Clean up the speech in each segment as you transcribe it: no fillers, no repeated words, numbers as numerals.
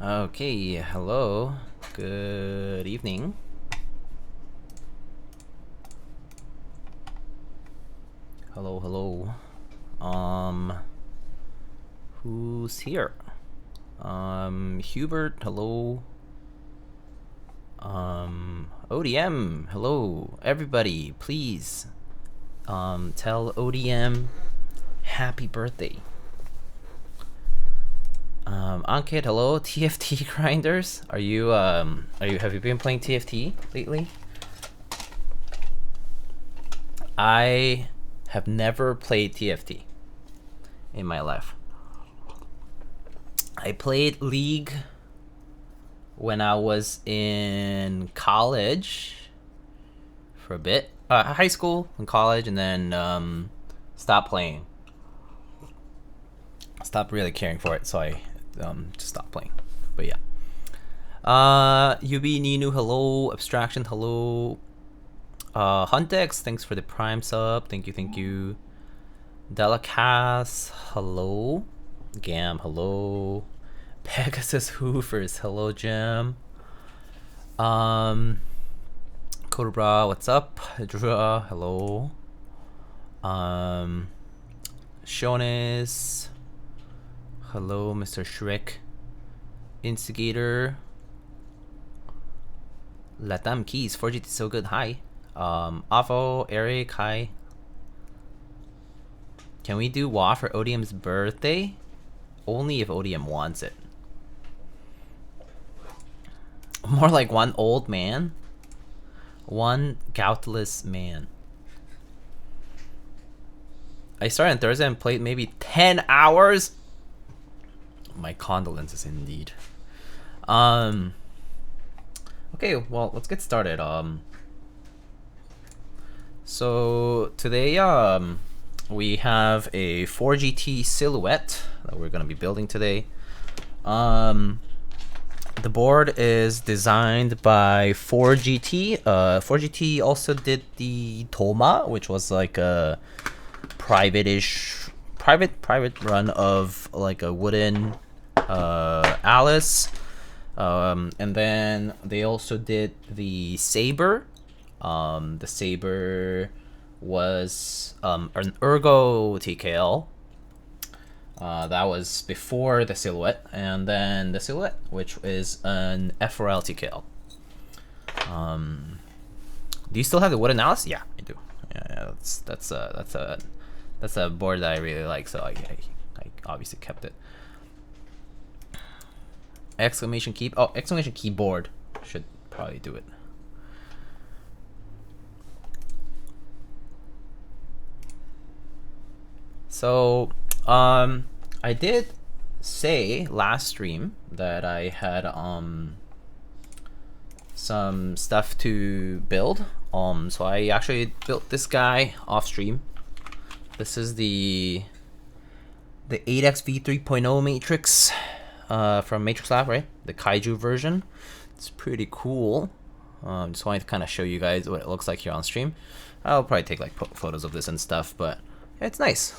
Okay, hello. Good evening. Hello, hello. Who's here? Hubert, hello. ODM, hello. Everybody, please, tell ODM happy birthday. Ankit, hello. TFT grinders. Have you been playing TFT lately? I have never played TFT in my life. I played League when I was in college for a bit. High school and college, and then stopped playing. Stopped really caring for it, so I just stopped playing. But yeah. Yubi, Ninu, hello. Abstraction, hello. Huntex, thanks for the Prime sub. Thank you. Delicas, hello. Gam, hello. Pegasus Hoovers, hello, Jim. Cobra, what's up? Dra, hello. Shonis, hello, Mr. Shrek. Instigator. Latam Keys, 4GT so good, hi. Avo, Eric, hi. Can we do WA for ODM's birthday? Only if ODM wants it. More like one old man. One goutless man. I started on Thursday and played maybe 10 hours. My condolences indeed. Okay, well, let's get started. So today we have a 4GT silhouette that we're gonna be building today. The board is designed by 4GT. 4GT also did the Toma, which was like a private run of like a wooden Alice. And then they also did the Saber. The Saber was an Ergo TKL. That was before the Silhouette, and then the Silhouette, which is an FRL TKL. Do you still have the wooden Alice? Yeah, I do. Yeah, that's a board that I really like, so I obviously kept it. Exclamation key. Oh, exclamation keyboard should probably do it. So, I did say last stream that I had some stuff to build. So I actually built this guy off stream. This is the 8xv 3.0 matrix from Matrix Lab, right? The Kaiju version. It's pretty cool. Just wanted to kind of show you guys what it looks like here on stream. I'll probably take like photos of this and stuff, but it's nice.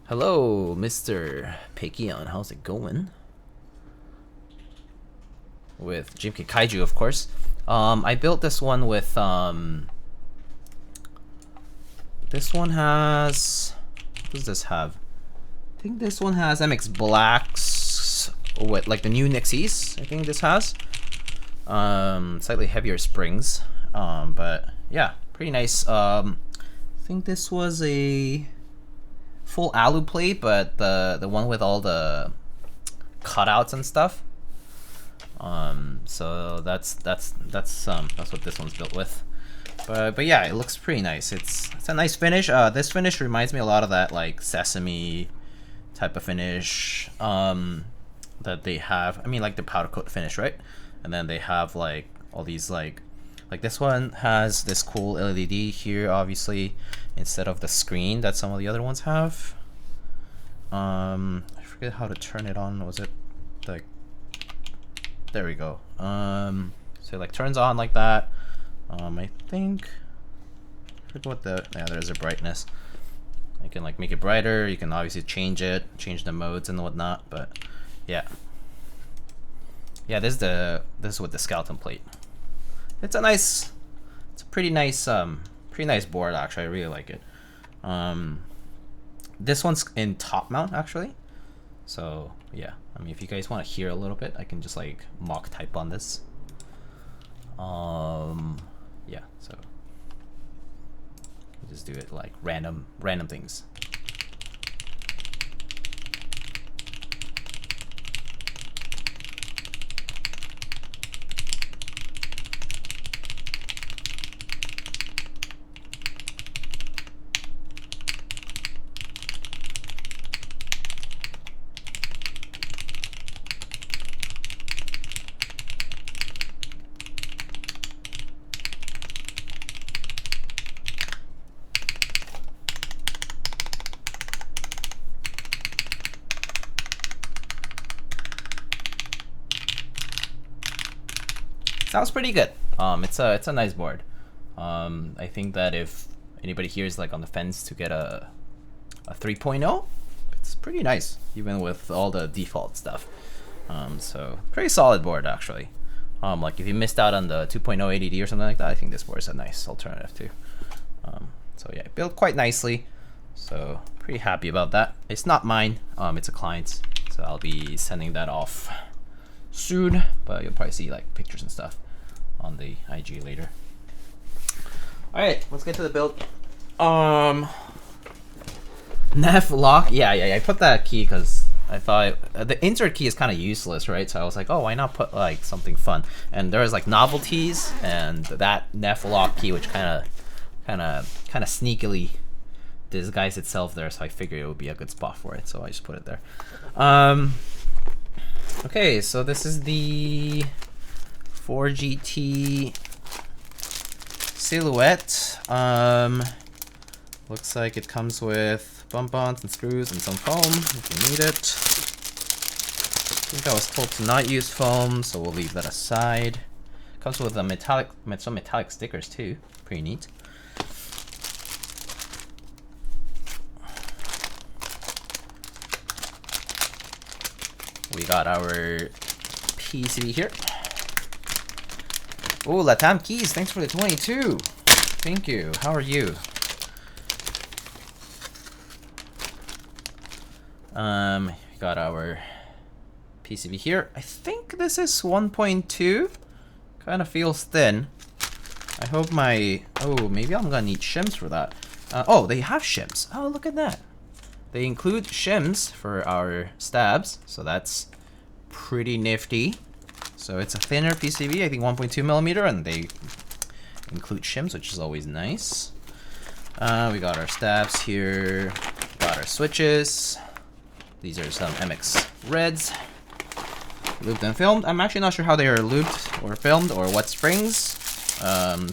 Hello, Mr. Pekion. How's it going? With Jimki Kaiju, of course. I built this one with this one has, what does this have? I think this one has MX Blacks with like the new Nixies. I think this has slightly heavier springs, but yeah, pretty nice. I think this was a full alu plate, but the one with all the cutouts and stuff. So that's what this one's built with. But yeah, it looks pretty nice. It's a nice finish. This finish reminds me a lot of that like sesame type of finish that they have. I mean, like the powder coat finish, right? And then they have like all these like this one has this cool LED here, obviously, instead of the screen that some of the other ones have. I forget how to turn it on. Was it like, there we go. So it like turns on like that. I think, I forget what yeah, there's a brightness. You can like make it brighter. You can obviously change the modes and whatnot. But yeah, this is with the skeleton plate. It's a pretty nice board actually. I really like it. This one's in top mount actually. So yeah, I mean, if you guys want to hear a little bit, I can just like mock type on this. Yeah, so just do it like random things. Sounds pretty good. It's a nice board. I think that if anybody here is like on the fence to get a 3.0, it's pretty nice, even with all the default stuff. So pretty solid board actually. Like if you missed out on the 2.0 ADD or something like that, I think this board is a nice alternative too. So yeah, built quite nicely. So pretty happy about that. It's not mine. It's a client's. So I'll be sending that off soon, but you'll probably see like pictures and stuff on the IG later. All right, let's get to the build. Nav lock. Yeah. I put that key because I thought the insert key is kind of useless, right? So I was like, oh, why not put like something fun? And there was like novelties and that nav lock key, which kind of sneakily disguised itself there. So I figured it would be a good spot for it. So I just put it there. Okay, so this is the 4GT silhouette. Looks like it comes with bump-ons and screws and some foam if you need it. I think I was told to not use foam, so we'll leave that aside. Comes with a some metallic stickers too. Pretty neat. We got our PCB here. Oh, Latam Keys, thanks for the 22. Thank you. How are you? We got our PCB here. I think this is 1.2. Kind of feels thin. I hope my... Oh, maybe I'm gonna need shims for that. Oh, they have shims. Oh, look at that. They include shims for our stabs, so that's pretty nifty. So it's a thinner PCB, I think 1.2 millimeter, and they include shims, which is always nice. We got our stabs here, got our switches. These are some MX Reds, lubed and filmed. I'm actually not sure how they are lubed or filmed or what springs,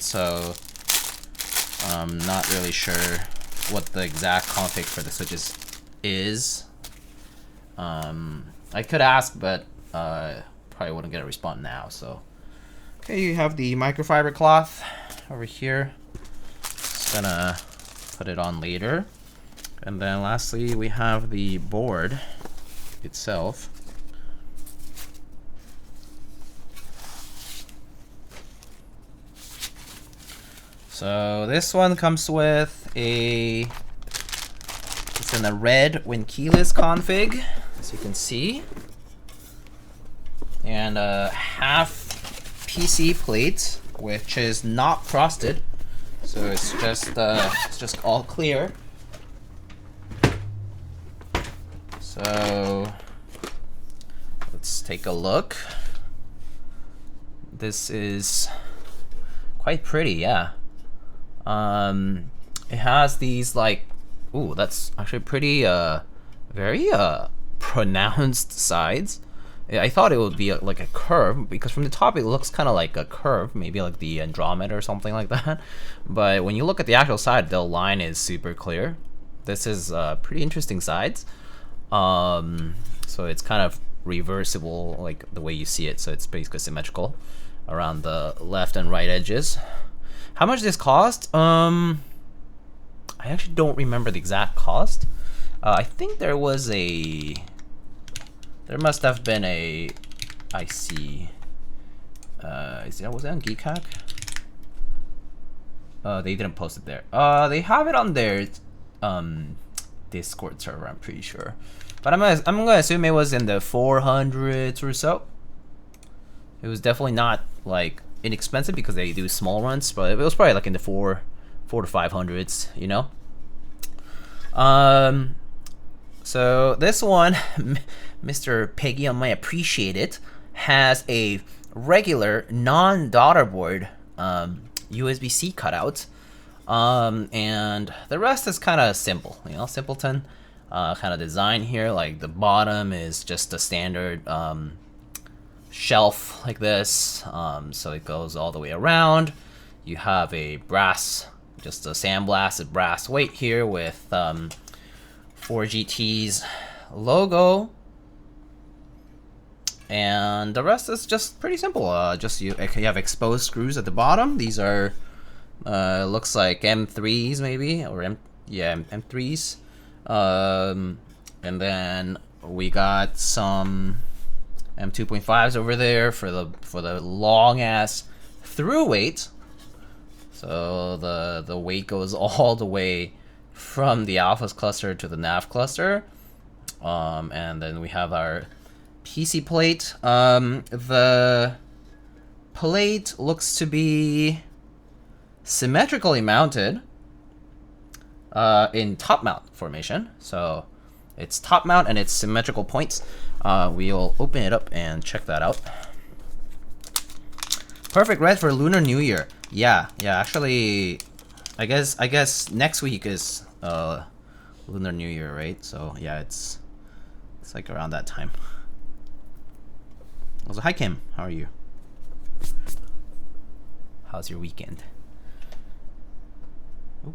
so I'm not really sure what the exact config for the switches is. I could ask, but probably wouldn't get a response now. So, okay, you have the microfiber cloth over here. Just gonna put it on later, and then lastly we have the board itself. So this one comes with it's in a red when keyless config, as you can see, and a half PC plate, which is not frosted, so it's just all clear. So let's take a look. This is quite pretty, yeah. It has these like, ooh, that's actually pretty very pronounced sides. I thought it would be like a curve, because from the top it looks kind of like a curve, maybe like the Andromeda or something like that. But when you look at the actual side, the line is super clear. This is pretty interesting sides. So it's kind of reversible, like the way you see it. So it's basically symmetrical around the left and right edges. How much this cost? I actually don't remember the exact cost. I think there was a... There must have been a... I see. Was it on Keycaps? They didn't post it there. They have it on their Discord server, I'm pretty sure. But I'm gonna assume it was in the 400s or so. It was definitely not like inexpensive because they do small runs, but it was probably like in the 4 to 500s, you know. So this one, Mr. Peggy, I might appreciate it, has a regular non-daughterboard USB-C cutout, and the rest is kind of simple, you know, simpleton kind of design here. Like the bottom is just a standard shelf like this, so it goes all the way around. You have a brass, just a sandblasted brass weight here with 4GT's logo, and the rest is just pretty simple. Just you have exposed screws at the bottom. These are looks like M3s maybe, or M3s. And then we got some M2.5s over there for the long ass through weight. So the weight goes all the way from the alphas cluster to the nav cluster. And then we have our PC plate. The plate looks to be symmetrically mounted in top mount formation. So it's top mount and it's symmetrical points. We'll open it up and check that out. Perfect red for Lunar New Year. Yeah, actually, I guess next week is Lunar New Year, right? So yeah, it's like around that time. Also, hi Kim, how are you? How's your weekend? Ooh.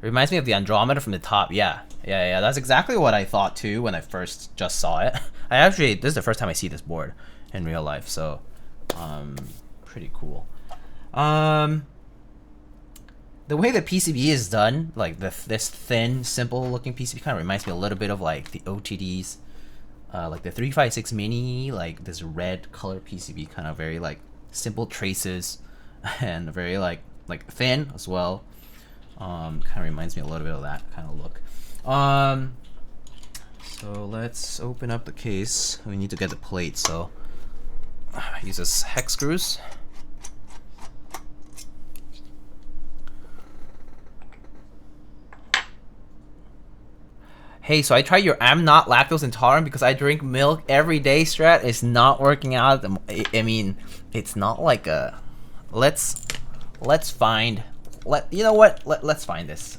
Reminds me of the Andromeda from the top. Yeah. That's exactly what I thought too when I first just saw it. This is the first time I see this board in real life, so pretty cool. The way the PCB is done, like this thin, simple looking PCB, kind of reminds me a little bit of like the OTDs, like the 356 Mini, like this red color PCB, kind of very like simple traces and very like thin as well. Kind of reminds me a little bit of that kind of look. So let's open up the case. We need to get the plate, so use this hex screws. Hey, so I tried your I'm not lactose intolerant because I drink milk every day strat. It's not working out. I mean, it's not like a let's find you know what? Let's find this.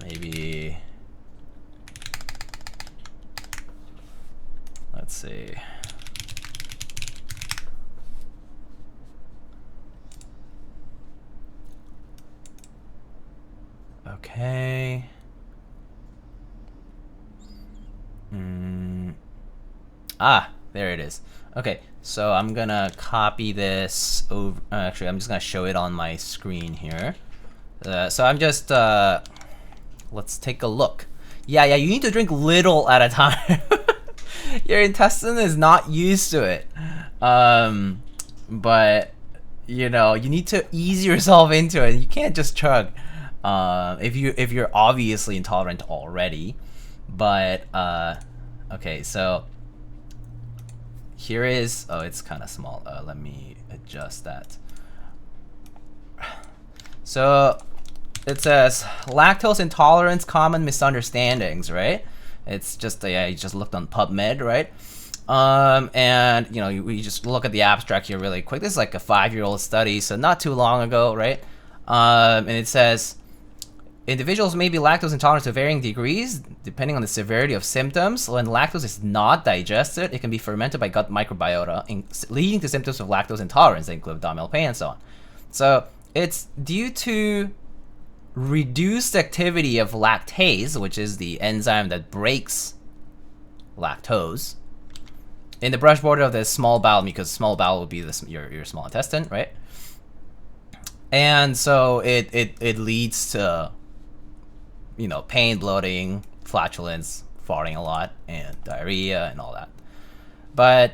Maybe let's see. Okay. There it is. Okay, so I'm gonna copy this over. Actually, I'm just gonna show it on my screen here. So I'm just let's take a look. Yeah, you need to drink little at a time. Your intestine is not used to it. But you know, you need to ease yourself into it. You can't just chug. If you're obviously intolerant already. But okay, so here is, oh, it's kind of small. Let me adjust that. So it says lactose intolerance, common misunderstandings, right? It's just you just looked on PubMed, right? And you know, we just look at the abstract here really quick. This is like a 5-year-old study, so not too long ago, right? And it says individuals may be lactose intolerant to varying degrees depending on the severity of symptoms. When lactose is not digested, it can be fermented by gut microbiota, leading to symptoms of lactose intolerance that include abdominal pain and so on. So it's due to reduced activity of lactase, which is the enzyme that breaks lactose, in the brush border of the small bowel, because small bowel would be your small intestine, right? And so it leads to, you know, pain, bloating, flatulence, farting a lot, and diarrhea and all that. But,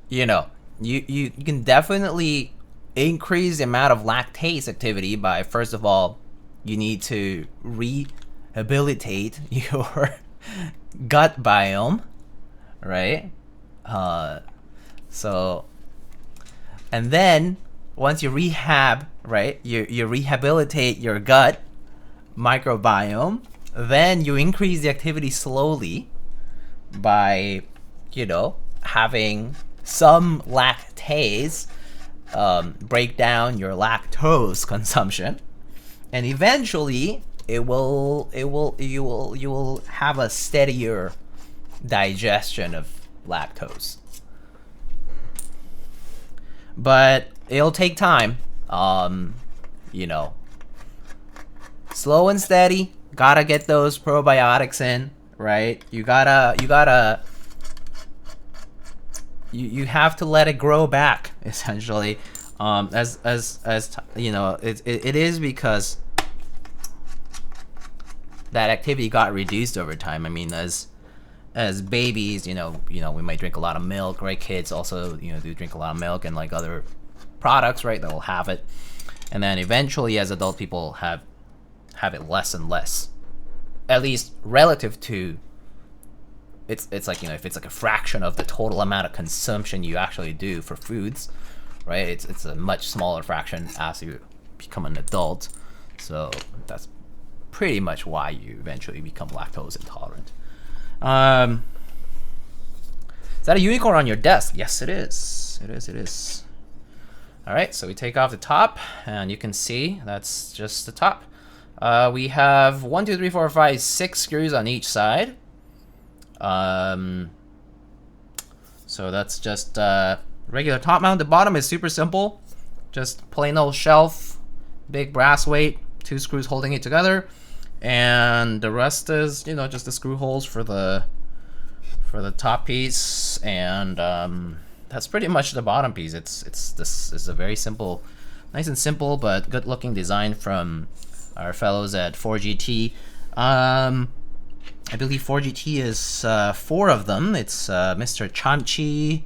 you know, you can definitely increase the amount of lactase activity by, first of all, you need to rehabilitate your gut biome, right? So, and then once you rehab, right, you rehabilitate your gut microbiome, then you increase the activity slowly by, you know, having some lactase break down your lactose consumption, and eventually you will have a steadier digestion of lactose. But it'll take time. You know, slow and steady. Gotta get those probiotics in, right? You have to let it grow back, essentially. As you know, it is because that activity got reduced over time. I mean, as babies, you know, we might drink a lot of milk, right? Kids also, you know, do drink a lot of milk and like other products, right? That will have it, and then eventually, as adult people, have it less and less, at least relative to. It's like, you know, if it's like a fraction of the total amount of consumption you actually do for foods, right? It's a much smaller fraction as you become an adult. So that's pretty much why you eventually become lactose intolerant. Is that a unicorn on your desk? Yes, it is. It is. All right, so we take off the top, and you can see that's just the top. We have 1, 2, 3, 4, 5, 6 screws on each side. So that's just regular top mount. The bottom is super simple, just plain old shelf, big brass weight, 2 screws holding it together, and the rest is, you know, just the screw holes for the top piece, and that's pretty much the bottom piece. This is a very simple, nice and simple but good looking design from our fellows at 4GT. I believe 4GT is 4 of them. It's Mr. Chanchi,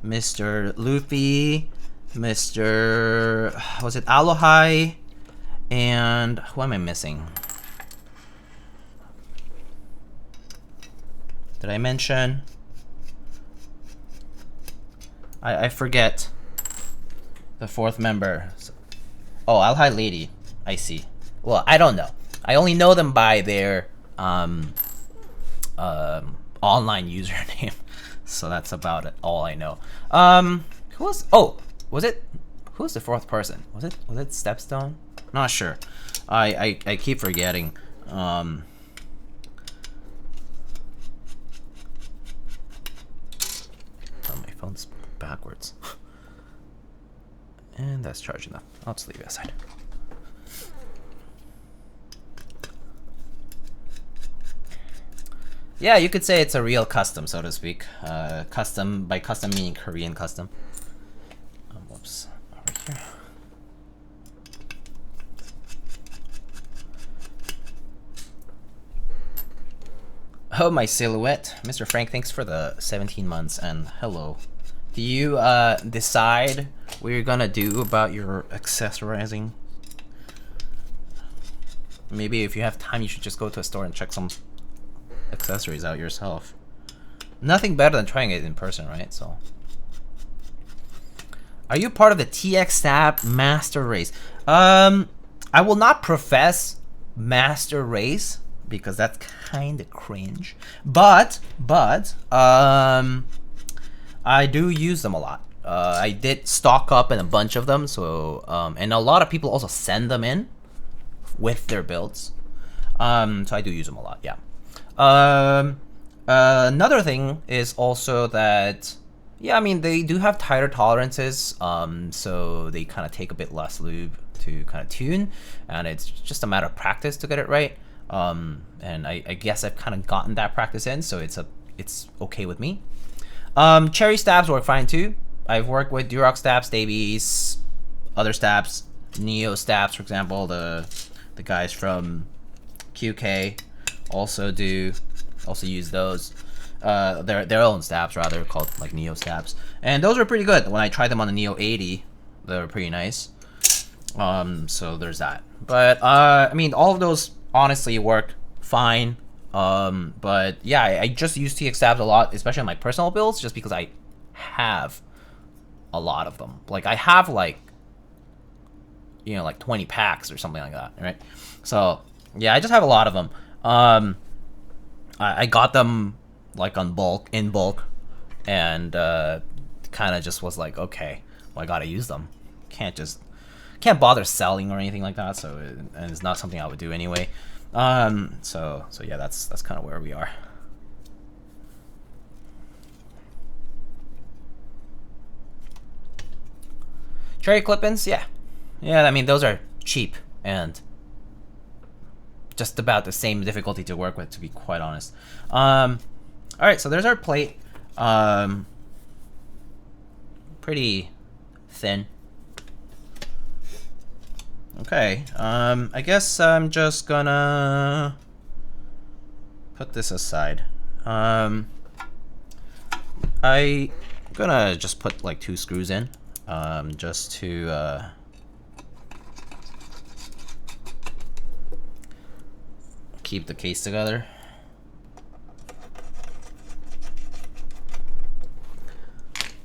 Mr. Luffy, Mr. was it Alohai, and who am I missing? Did I mention? I forget the 4th member. Oh, Alohai Lady. I see. Well, I don't know. I only know them by their online username, so that's about it. All I know. Who was? Oh, was it? Who was the 4th person? Was it Stepstone? Not sure. I keep forgetting. Oh, my phone's backwards, and that's charging up. I'll just leave it aside. Yeah, you could say it's a real custom, so to speak. Custom, by custom meaning Korean custom. Whoops, over here. Oh, my silhouette. Mr. Frank, thanks for the 17 months, and hello. Do you decide what you're gonna do about your accessorizing? Maybe if you have time, you should just go to a store and check some accessories out yourself. Nothing better than trying it in person, right? So, are you part of the TX Stab Master Race? I will not profess Master Race because that's kind of cringe, but I do use them a lot. I did stock up in a bunch of them, so and a lot of people also send them in with their builds, so I do use them a lot. Yeah. Another thing is also that, yeah, I mean, they do have tighter tolerances, so they kind of take a bit less lube to kind of tune, and it's just a matter of practice to get it right. And I guess I've kind of gotten that practice in, so it's okay with me. Cherry stabs work fine too. I've worked with Durox stabs, Davies, other stabs, Neo stabs, for example. The guys from QK also use those. Their own stabs rather, called like Neo stabs, and those are pretty good. When I tried them on the Neo 80, they were pretty nice. So there's that. But I mean, all of those honestly work fine. But yeah, I just use TX stabs a lot, especially on my personal builds, just because I have a lot of them. Like I have like, you know, like 20 packs or something like that, right? So yeah, I just have a lot of them. I got them like in bulk, and kind of just was like, okay, well, I gotta use them. Can't bother selling or anything like that. So and it's not something I would do anyway. So yeah, that's kind of where we are. Cherry clip-ins, yeah. I mean, those are cheap and just about the same difficulty to work with, to be quite honest. All right, so there's our plate. Pretty thin. Okay, I guess I'm just gonna put this aside. I'm gonna just put like 2 screws in, just to keep the case together.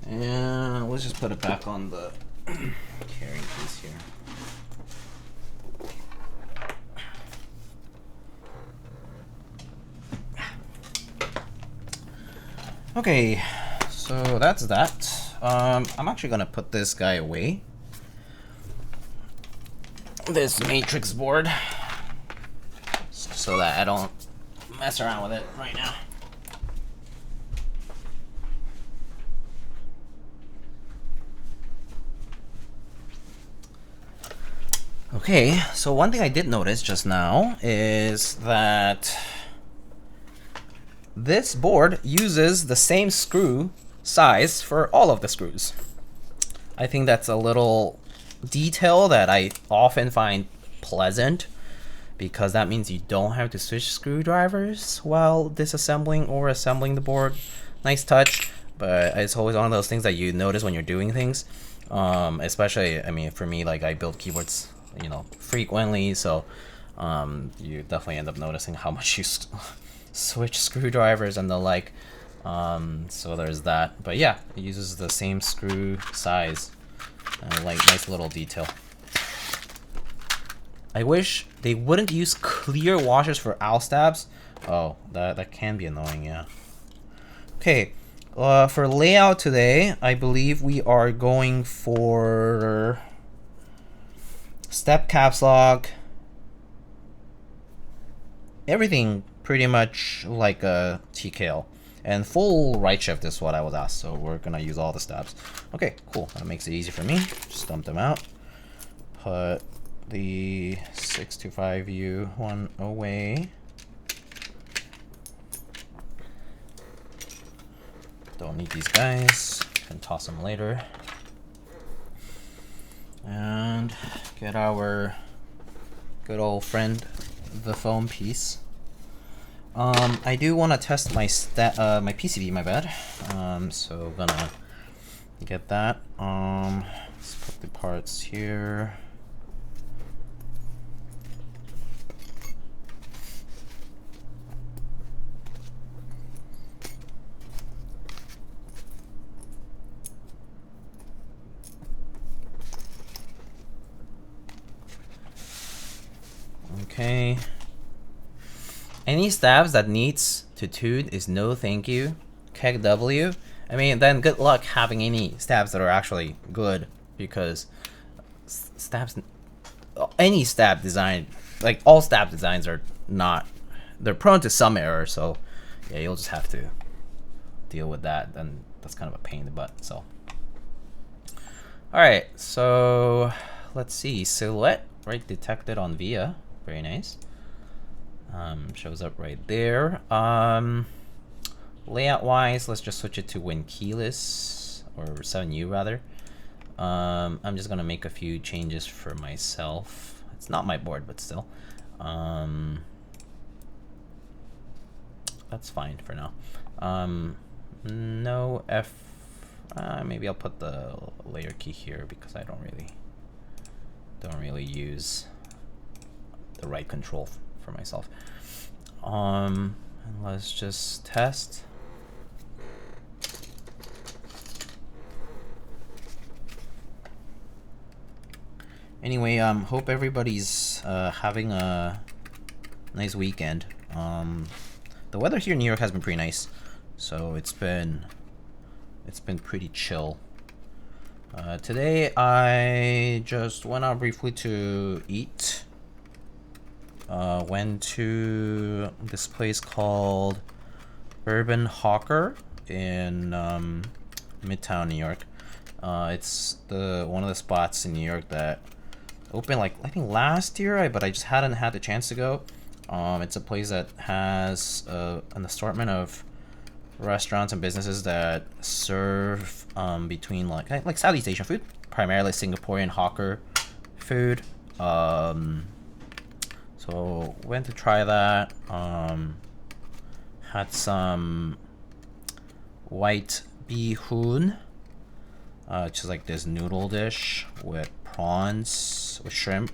And let's just put it back on the carrying case here. Okay, so that's that. I'm actually gonna put this guy away. This matrix board, so that I don't mess around with it right now. Okay, so one thing I did notice just now is that this board uses the same screw size for all of the screws. I think that's a little detail that I often find pleasant, because that means you don't have to switch screwdrivers while disassembling or assembling the board. Nice touch, but it's always one of those things that you notice when you're doing things. Especially, I mean, for me, like I build keyboards, you know, frequently, so you definitely end up noticing how much you switch screwdrivers and the like. So there's that. But yeah, it uses the same screw size. Like nice little detail. I wish they wouldn't use clear washers for owl stabs. Oh, that can be annoying, yeah. Okay, for layout today, I believe we are going for step caps lock. Everything pretty much like a TKL. And full right shift is what I was asked, so we're gonna use all the stabs. Okay, cool. That makes it easy for me. Just dump them out. Put the 625U one away. Don't need these guys. Can toss them later. And get our good old friend, the foam piece. I do want to test my my PCB, my bad. So gonna get that. Let's put the parts here. Okay. Any stabs that needs to tune is no thank you. Keg W. I mean, then good luck having any stabs that are actually good, because stabs, any stab design, like all stab designs are not, they're prone to some error, so yeah, you'll just have to deal with that, and that's kind of a pain in the butt, so. Alright, so let's see, silhouette, right, detected on VIA, very nice. Shows up right there. Layout wise, let's just switch it to when keyless, or 7U rather. I'm just gonna make a few changes for myself. It's not my board, but still. That's fine for now. No F. Maybe I'll put the layer key here because I don't really use the right control for myself. And let's just test. Anyway, hope everybody's having a nice weekend. The weather here in New York has been pretty nice, so it's been pretty chill. Today I just went out briefly to eat. Went to this place called Urban Hawker in Midtown New York. It's one of the spots in New York that opened like I think last year, but I just hadn't had the chance to go. It's a place that has an assortment of restaurants and businesses that serve between like Southeast Asian food, primarily Singaporean hawker food. So went to try that. Had some white bee hoon, which is like this noodle dish with prawns, with shrimp,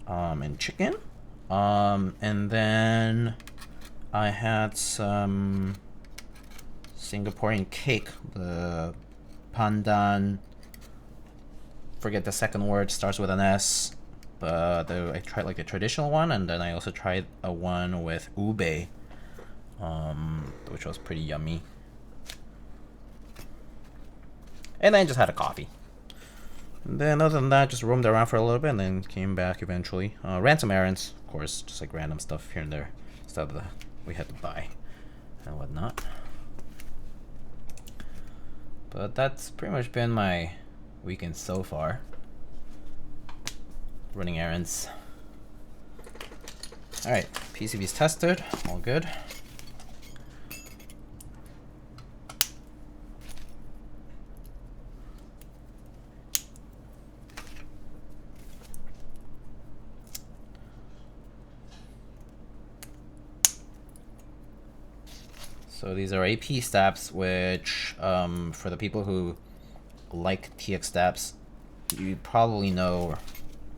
and chicken. And then I had some Singaporean cake, the pandan, forget the second word, starts with an S. I tried like the traditional one, and then I also tried a one with ube, which was pretty yummy. And then just had a coffee. And then other than that, just roamed around for a little bit and then came back eventually. Ran some errands, of course, just like random stuff here and there, stuff that we had to buy and whatnot. But that's pretty much been my weekend so far. Running errands. Alright, PCB's tested, all good. So these are AP steps, which for the people who like TX steps, you probably know, or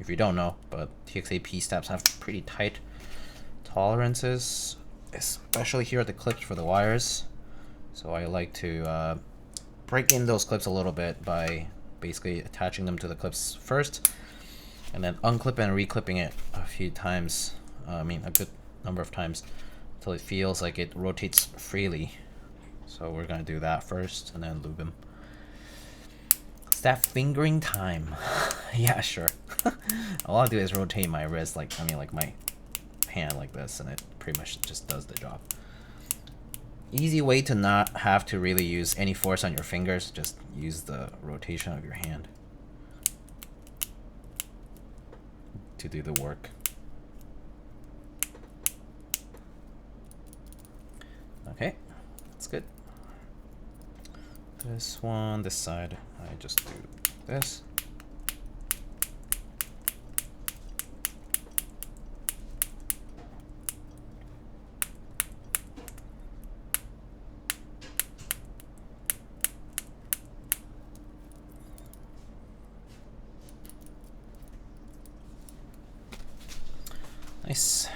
if you don't know, but TX AP steps have pretty tight tolerances, especially here at the clips for the wires. So I like to break in those clips a little bit by basically attaching them to the clips first, and then unclip and reclipping it a few times, a good number of times, until it feels like it rotates freely. So we're gonna do that first and then lube them. Staff fingering time. Yeah, sure. All I'll do is rotate my wrist like my hand like this, and it pretty much just does the job. Easy way to not have to really use any force on your fingers, just use the rotation of your hand to do the work. Okay, that's good. This one, this side, I just do this. Nice.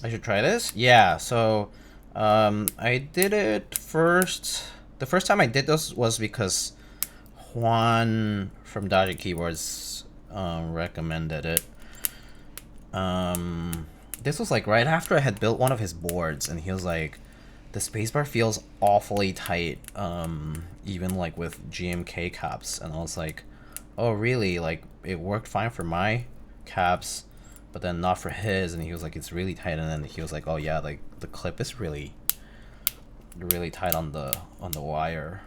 I should try this? Yeah, so I did it first. The first time I did this was because Juan from Dodgy Keyboards recommended it. This was like right after I had built one of his boards, and he was like, the spacebar feels awfully tight, even like with GM Keycaps. And I was like, oh really? Like it worked fine for my caps, but then not for his. And he was like, it's really tight. And then he was like, oh yeah, like the clip is really tight on the wire,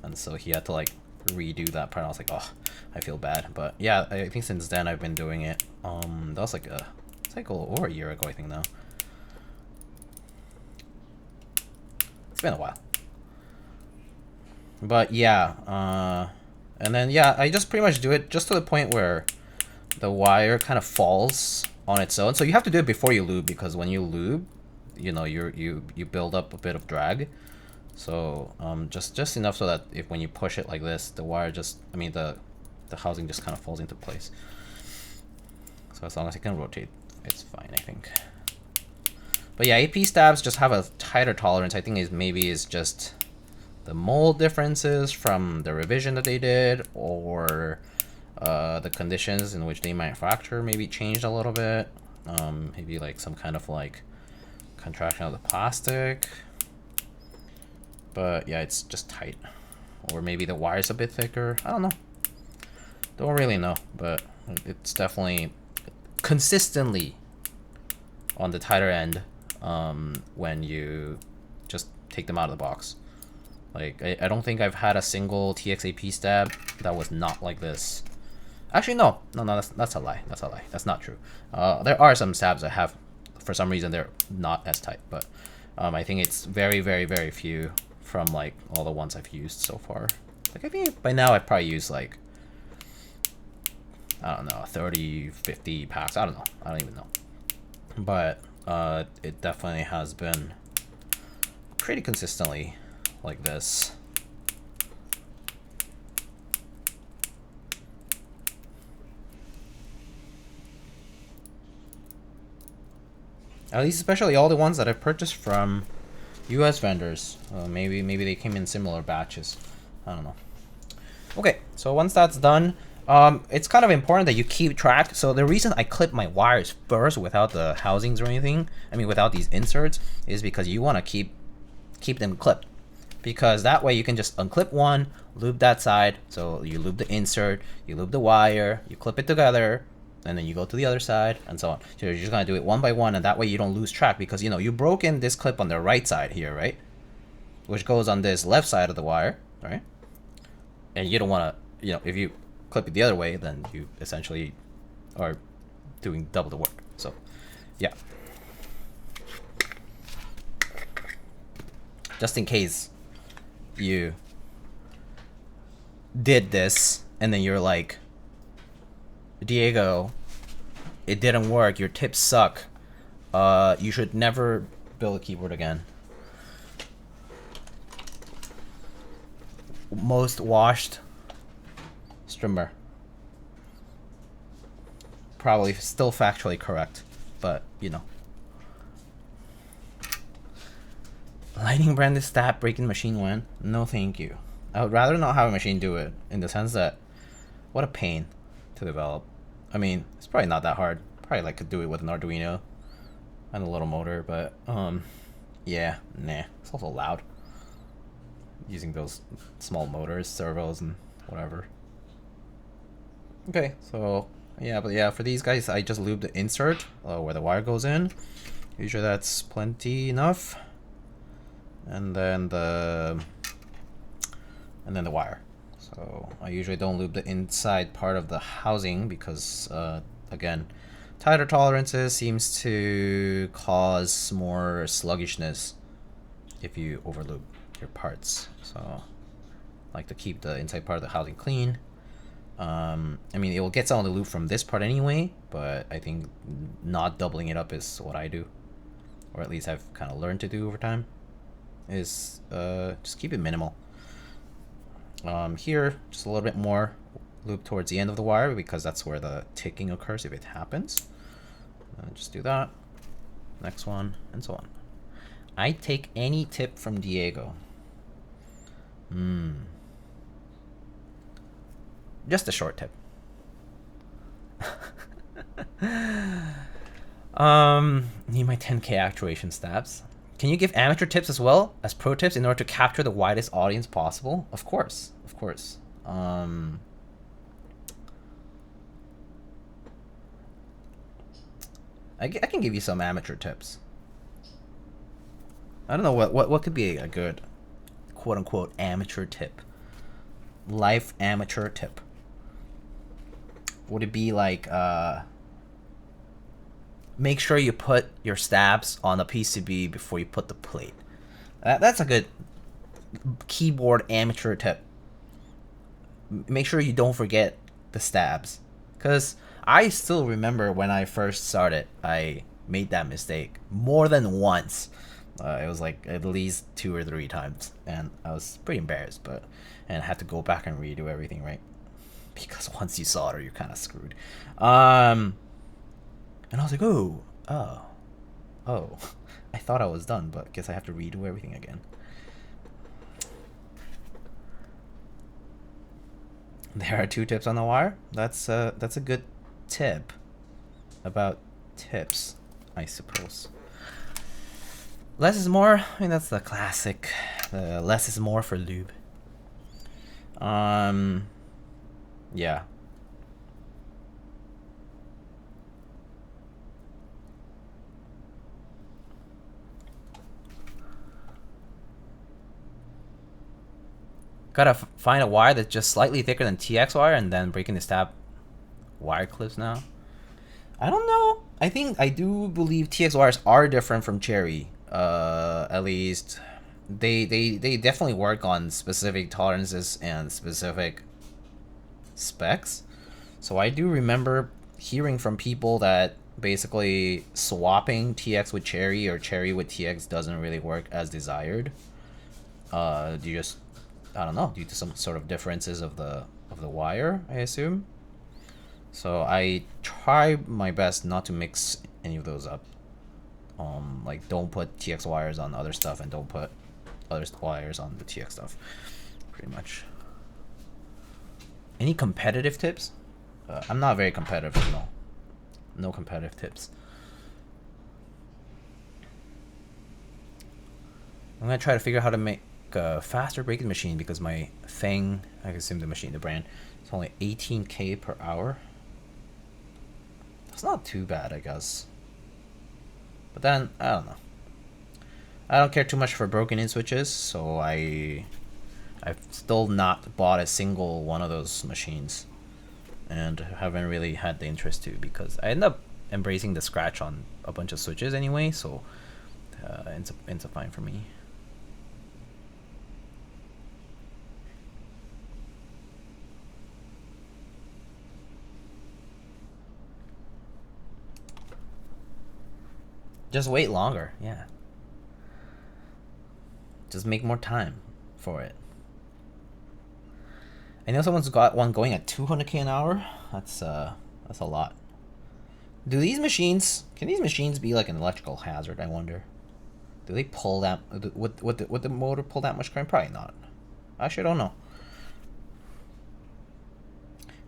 and so he had to like redo that part. I was like, oh, I feel bad. But yeah, I think since then I've been doing it. That was like it's like over a year ago, I think now. It's been a while. But yeah, and then yeah, I just pretty much do it just to the point where the wire kind of falls on its own. So you have to do it before you lube, because when you lube, you know, you build up a bit of drag. So just enough so that if when you push it like this, the wire just, I mean the housing just kind of falls into place. So as long as you can rotate, it's fine, I think. But yeah, AP stabs just have a tighter tolerance. I think is just the mold differences from the revision that they did, or the conditions in which they manufacture maybe changed a little bit. Maybe like some kind of like contraction of the plastic. But yeah, it's just tight. Or maybe the wire's a bit thicker. I don't know. Don't really know, but it's definitely consistently on the tighter end when you just take them out of the box. Like, I don't think I've had a single TXAP stab that was not like this. Actually, no, that's a lie. That's a lie. That's not true. There are some stabs that have, for some reason, they're not as tight, but I think it's very, very, very few from like all the ones I've used so far. Like, I think by now I've probably used like, I don't know, 30, 50 packs. I don't know. I don't even know. But it definitely has been pretty consistently like this. At least especially all the ones that I've purchased from US vendors. Maybe they came in similar batches. I don't know. Okay, so once that's done, it's kind of important that you keep track. So the reason I clip my wires first without the housings or anything, I mean without these inserts, is because you want to keep them clipped. Because that way you can just unclip one, lube that side. So you lube the insert, you lube the wire, you clip it together, and then you go to the other side, and so on. So you're just gonna do it one by one, and that way you don't lose track, because you know you broke in this clip on the right side here, right? Which goes on this left side of the wire, right? And you don't wanna, you know, if you clip it the other way, then you essentially are doing double the work. So yeah. Just in case you did this and then you're like, Diego, it didn't work, your tips suck, you should never build a keyboard again. Most washed strimmer. Probably still factually correct, but you know. Lightning branded stab breaking machine when? No thank you. I would rather not have a machine do it, in the sense that what a pain to develop. I mean, it's probably not that hard. Probably like could do it with an Arduino and a little motor, but yeah, nah. It's also loud. Using those small motors, servos, and whatever. Okay, so yeah, but yeah, for these guys, I just lube the insert where the wire goes in. Usually that's plenty enough. And then the wire. So I usually don't lube the inside part of the housing because again, tighter tolerances seems to cause more sluggishness if you overlube your parts. So I like to keep the inside part of the housing clean. I mean, it will get some of the lube from this part anyway, but I think not doubling it up is what I do, or at least I've kind of learned to do over time. Is just keep it minimal. Here, just a little bit more lube towards the end of the wire, because that's where the ticking occurs if it happens. Just do that. Next one, and so on. I take any tip from Diego. Just a short tip. Need my 10K actuation stabs. Can you give amateur tips as well as pro tips in order to capture the widest audience possible? Of course, of course. I can give you some amateur tips. I don't know what could be a good quote unquote amateur tip. life amateur tip. Would it be like make sure you put your stabs on the PCB before you put the plate. That's a good keyboard amateur tip. Make sure you don't forget the stabs, because I still remember when I first started, I made that mistake more than once. It was like at least 2 or 3 times, and I was pretty embarrassed, and had to go back and redo everything, right? Because once you solder, you're kind of screwed. And I was like, oh, I thought I was done, but guess I have to redo everything again. There are 2 tips on the wire. That's a good tip about tips, I suppose. Less is more. I mean, that's the classic. Less is more for lube. Yeah. Gotta find a wire that's just slightly thicker than TX wire and then breaking the stab wire clips now. I don't know. I do believe TX wires are different from cherry. At least they definitely work on specific tolerances and specific specs. So I do remember hearing from people that basically swapping TX with cherry or cherry with TX doesn't really work as desired. You just, I don't know, due to some sort of differences of the wire, I assume. So I try my best not to mix any of those up. Like, don't put TX wires on other stuff and don't put other wires on the TX stuff, pretty much. Any competitive tips? I'm not very competitive, no. No competitive tips. I'm gonna try to figure out how to make a faster braking machine, because my thing, I assume the machine, the brand, it's only 18K per hour. That's not too bad, I guess. But then, I don't know. I don't care too much for broken-in switches, so I've still not bought a single one of those machines, and haven't really had the interest to, because I end up embracing the scratch on a bunch of switches anyway, so ends up fine for me. Just wait longer, yeah. Just make more time for it. I know someone's got one going at 200K an hour. That's a lot. Do these machines, can these machines be like an electrical hazard, I wonder? Do they pull that, would the motor pull that much current? Probably not. Actually, I don't know.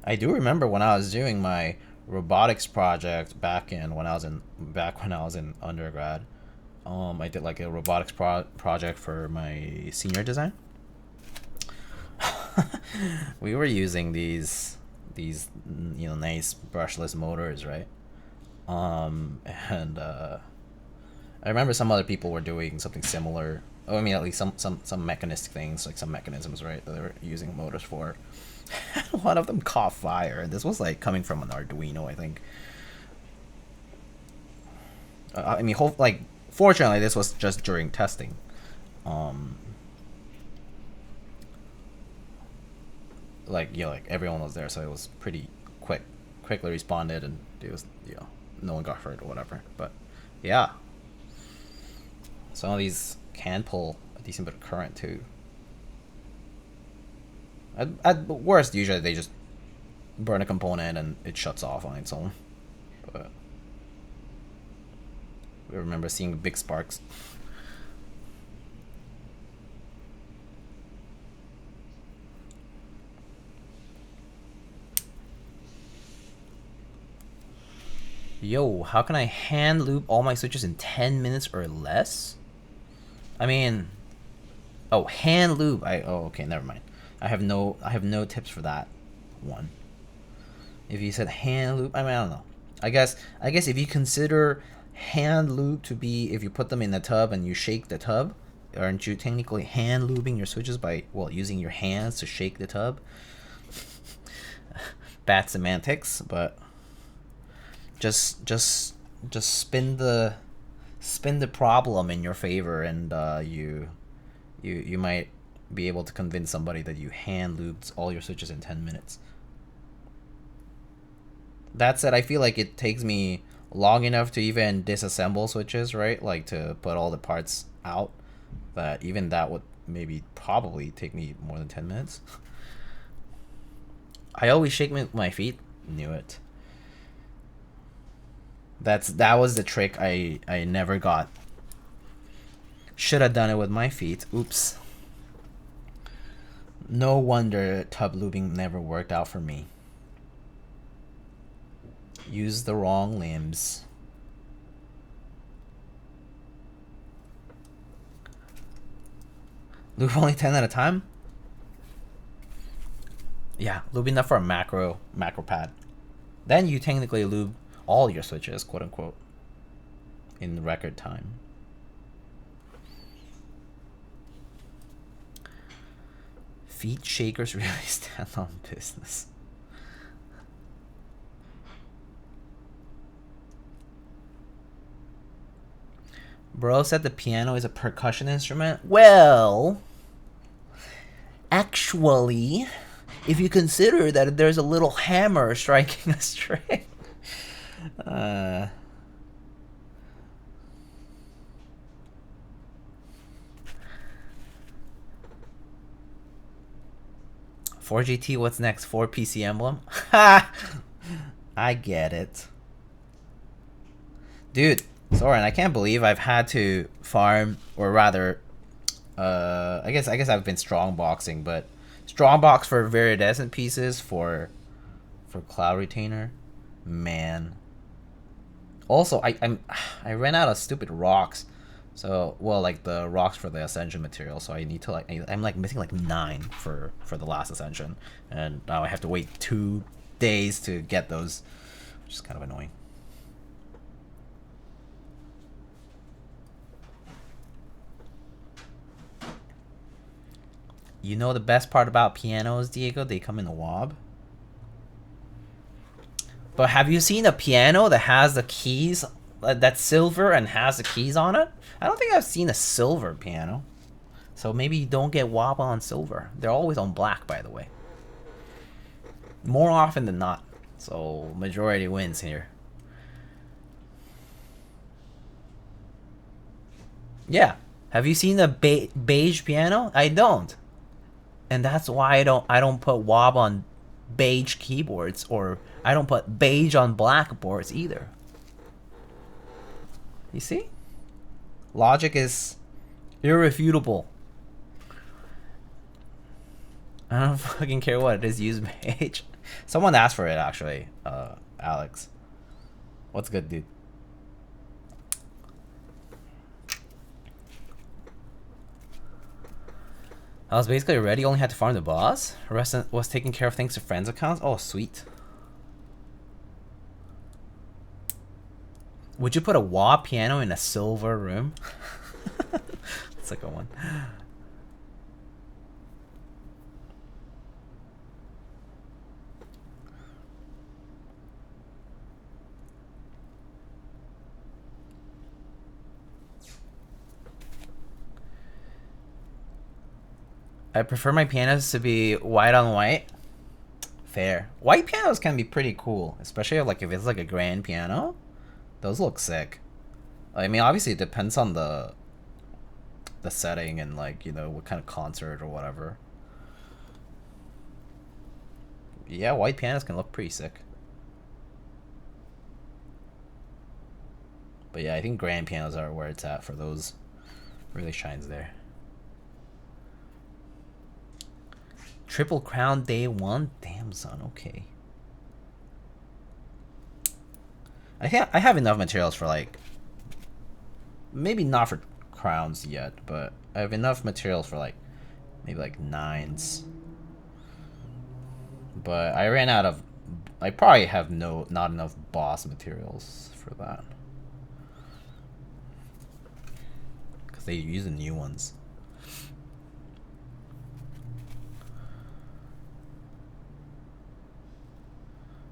I do remember when I was doing my robotics project back when I was in undergrad. I did like a robotics project for my senior design. We were using these nice brushless motors, right? And I remember some other people were doing something similar. Oh, I mean, at least some mechanistic things, like some mechanisms, right, that they were using motors for. One of them caught fire, and this was like coming from an Arduino, I think. I mean, fortunately, this was just during testing. Like everyone was there, so it was pretty quickly responded, and it was, no one got hurt or whatever. But yeah, some of these can pull a decent bit of current too. At worst, usually they just burn a component and it shuts off on its own. But I remember seeing big sparks. Yo, how can I hand lube all my switches in 10 minutes or less? I mean, oh, hand lube. Okay, never mind. I have no tips for that one. If you said hand lube, I mean, I don't know. I guess if you consider hand lube to be if you put them in the tub and you shake the tub, aren't you technically hand lubing your switches by, well, using your hands to shake the tub? Bad semantics, but just spin the problem in your favor, and you might be able to convince somebody that you hand lubed all your switches in 10 minutes. That said, I feel like it takes me long enough to even disassemble switches, right? Like to put all the parts out, that even that would maybe probably take me more than 10 minutes. I always shake my feet. Knew it. That was the trick I never got. Should have done it with my feet. Oops. No wonder tub lubing never worked out for me. Use the wrong limbs. Lube only 10 at a time? Yeah, lube enough for a macro pad. Then you technically lube all your switches, quote unquote, in record time. Feet shakers really stand on business. Bro said the piano is a percussion instrument. Well, actually, if you consider that there's a little hammer striking a string. 4GT, what's next? 4 PC Emblem? Ha! I get it. Dude, Soren, I can't believe I've had to farm, or rather, I guess I've been strongboxing, but strongbox for viridescent pieces for Cloud Retainer, man. Also, I ran out of stupid rocks. So, well, like the rocks for the Ascension material, so I need to I'm like missing like 9 for the last Ascension, and now I have to wait 2 days to get those, which is kind of annoying. You know the best part about pianos, Diego? They come in a wob. But have you seen a piano that has the keys, that's silver and has the keys on it? I don't think I've seen a silver piano. So maybe you don't get wob on silver. They're always on black, by the way. More often than not. So majority wins here. Yeah. Have you seen a beige piano? I don't. And that's why I don't put wob on beige keyboards, or I don't put beige on black boards either. You see? Logic is irrefutable. I don't fucking care what it is. Use beige. Someone asked for it actually. Alex. What's good, dude? I was basically ready, only had to farm the boss. The rest was taking care of thanks to friends' accounts. Oh, sweet. Would you put a wah piano in a silver room? That's like a one. I prefer my pianos to be white on white. Fair. White pianos can be pretty cool, especially like if it's like a grand piano. Those look sick. I mean, obviously it depends on the setting and like, you know, what kind of concert or whatever. Yeah, white pianos can look pretty sick. But yeah, I think grand pianos are where it's at for those. Really shines there. Triple Crown day 1? Damn, son, okay. I have enough materials for like, maybe not for crowns yet, but I have enough materials for like, maybe like 9s. But I ran out of, I probably have not enough boss materials for that. because they use the new ones.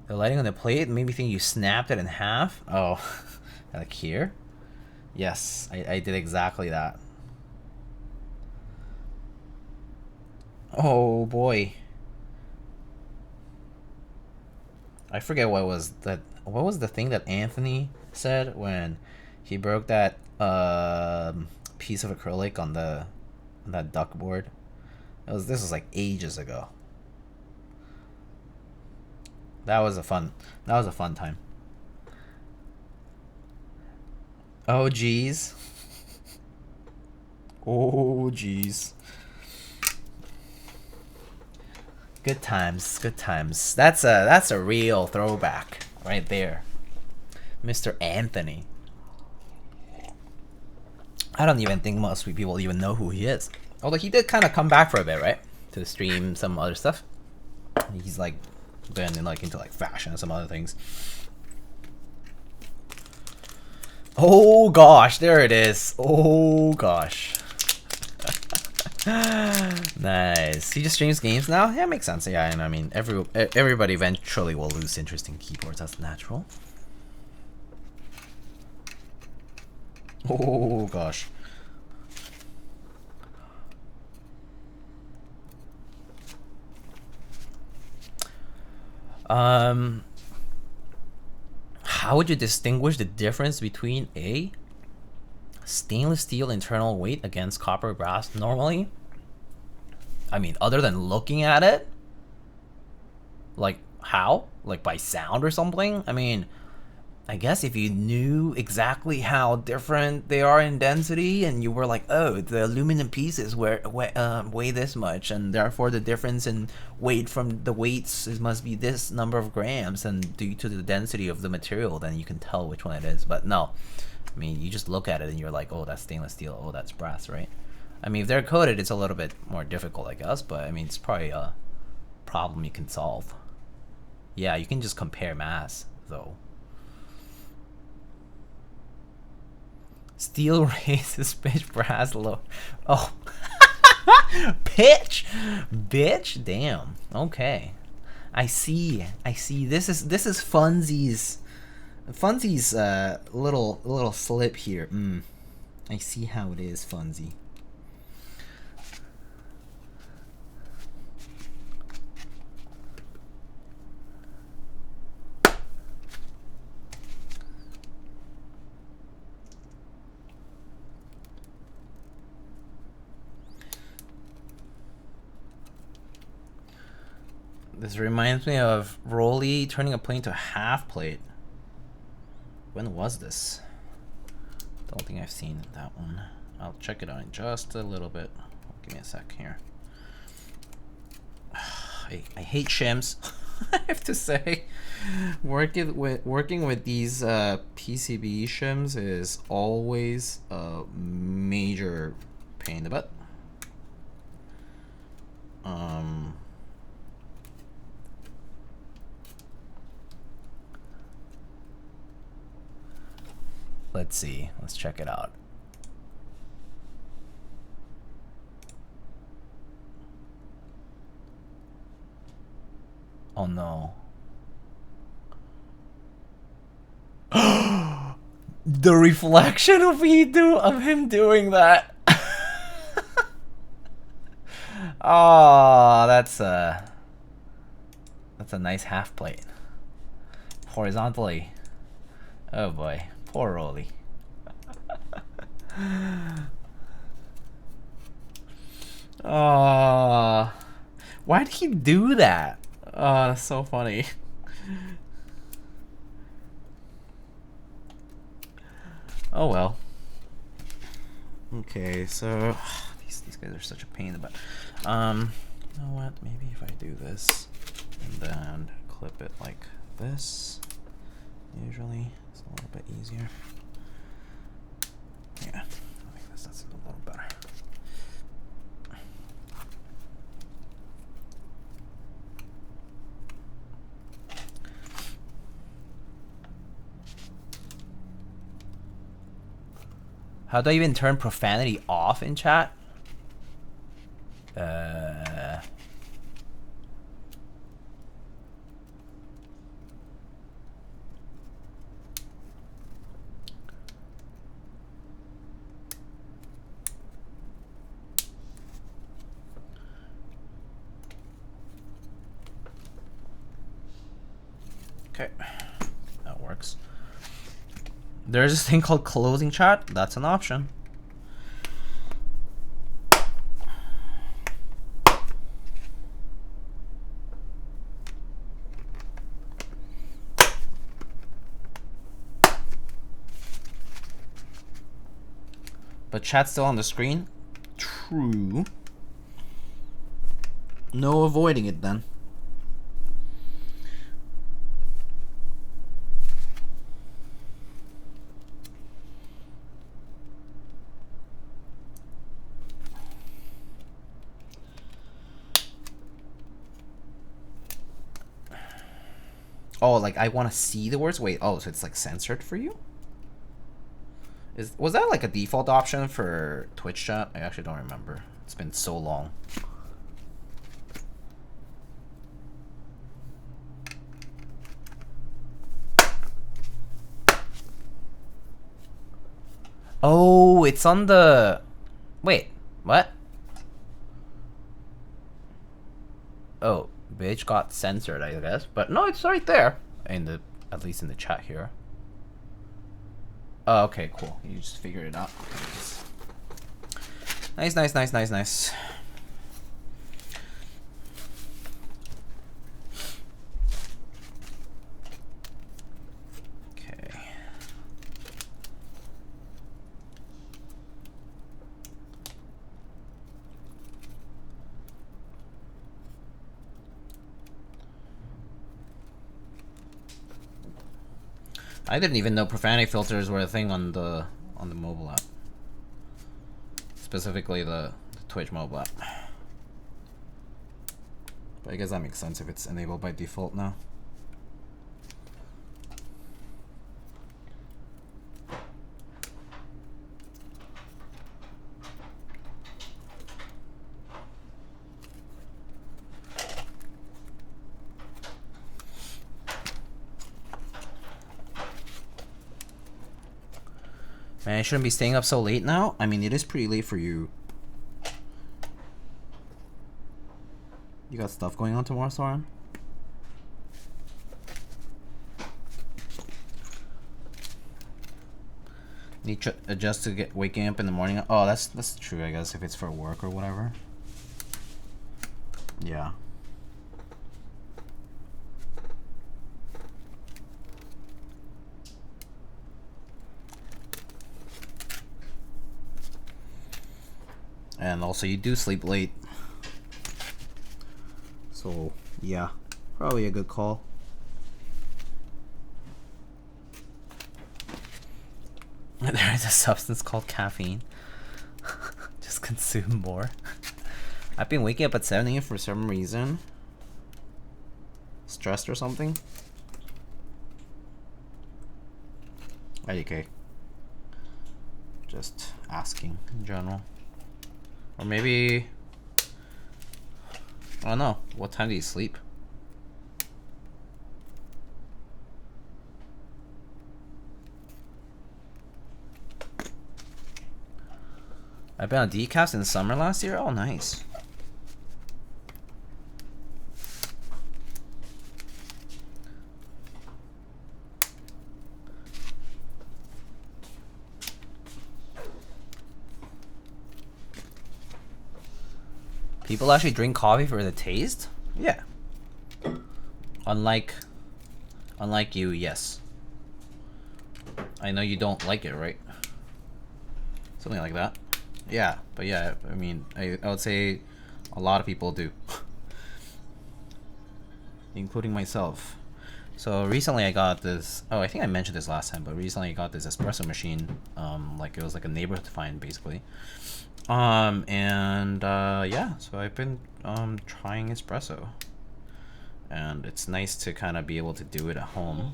The lighting on the plate made me think you snapped it in half. Oh, like here? Yes, I did exactly that. Oh boy. I forget what was the thing that Anthony said when he broke that piece of acrylic on that duck board. This was like ages ago. That was a fun time. Oh geez. Oh geez. Good times, good times. That's a real throwback right there. Mr. Anthony. I don't even think most people even know who he is. Although he did kind of come back for a bit, right? To stream some other stuff. He's like been into like fashion and some other things. Oh gosh, there it is. Oh gosh. Nice. He just streams games now? Yeah, makes sense. Yeah, and I mean everybody eventually will lose interest in keyboards. That's natural. Oh gosh. How would you distinguish the difference between a stainless steel internal weight against copper brass normally? I mean, other than looking at it? Like, how? Like by sound or something? I mean, I guess if you knew exactly how different they are in density and you were like, oh, the aluminum pieces weigh this much and therefore the difference in weight from the weights must be this number of grams, and due to the density of the material, then you can tell which one it is. But no, I mean, you just look at it and you're like, oh, that's stainless steel, oh, that's brass, right? I mean, if they're coated, it's a little bit more difficult, I guess, but I mean, it's probably a problem you can solve. Yeah, you can just compare mass, though. Steel raises pitch, brass low. Oh. Pitch? Bitch? Damn. Okay. I see. This is Funzy's little slip here. I see how it is, Funzy. This reminds me of Rolly turning a plane to a half plate. When was this? Don't think I've seen that one. I'll check it out in just a little bit. Give me a sec here. I hate shims. I have to say, working with these PCB shims is always a major pain in the butt. Let's see. Let's check it out. Oh no. The reflection of him doing that. Oh, that's a nice half plate. Horizontally. Oh boy. Poor Rolly. Oh, why did he do that? Oh, that's so funny. Oh well. Okay, so these guys are such a pain in the butt. You know what? Maybe if I do this and then clip it like this, usually it's a little bit easier. Yeah, I think that's a little better. How do I even turn profanity off in chat? Okay, that works. There's this thing called closing chat. That's an option. But chat's still on the screen? True. No avoiding it then. Oh, like I want to see the words? Wait, oh, so it's like censored for you? Was that like a default option for Twitch chat? I actually don't remember. It's been so long. Oh, it's on the... Wait, what? Oh, bitch got censored, I guess. But no, it's right there. In the, at least in the chat here. Oh, okay, cool. You just figured it out. Nice, nice, nice, nice, nice. Okay. I didn't even know profanity filters were a thing on the mobile app. Specifically the Twitch mobile app. But I guess that makes sense if it's enabled by default now. Man, I shouldn't be staying up so late now. I mean, it is pretty late for you. You got stuff going on tomorrow, Soren? Need to adjust to get waking up in the morning. Oh, that's true, I guess, if it's for work or whatever. Yeah. And also, you do sleep late. So, yeah. Probably a good call. There is a substance called caffeine. Just consume more. I've been waking up at 7 AM for some reason. Stressed or something? IDK. Just asking in general. Or maybe... I don't know. What time do you sleep? I've been on Keycaps in the summer last year? Oh, nice. People actually drink coffee for the taste? Yeah. Unlike you, yes. I know you don't like it, right? Something like that. Yeah, but yeah, I mean, I would say a lot of people do. Including myself. So recently I got this, oh, I think I mentioned this last time, but recently I got this espresso machine. Like it was like a neighborhood find, basically. Yeah, so I've been trying espresso, and it's nice to kind of be able to do it at home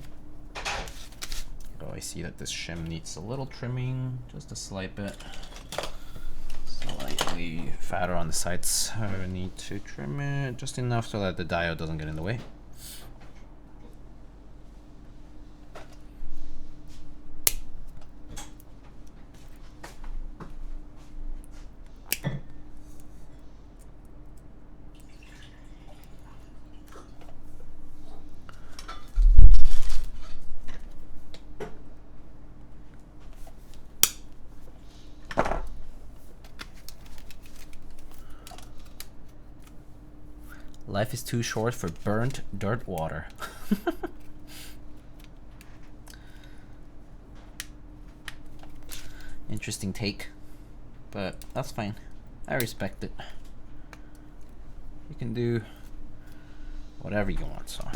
Oh, I see that this shim needs a little trimming, just a slight bit. Slightly fatter on the sides. I need to trim it just enough so that the diode doesn't get in the way. Life is too short for burnt dirt water. Interesting take, but that's fine. I respect it. You can do whatever you want, so.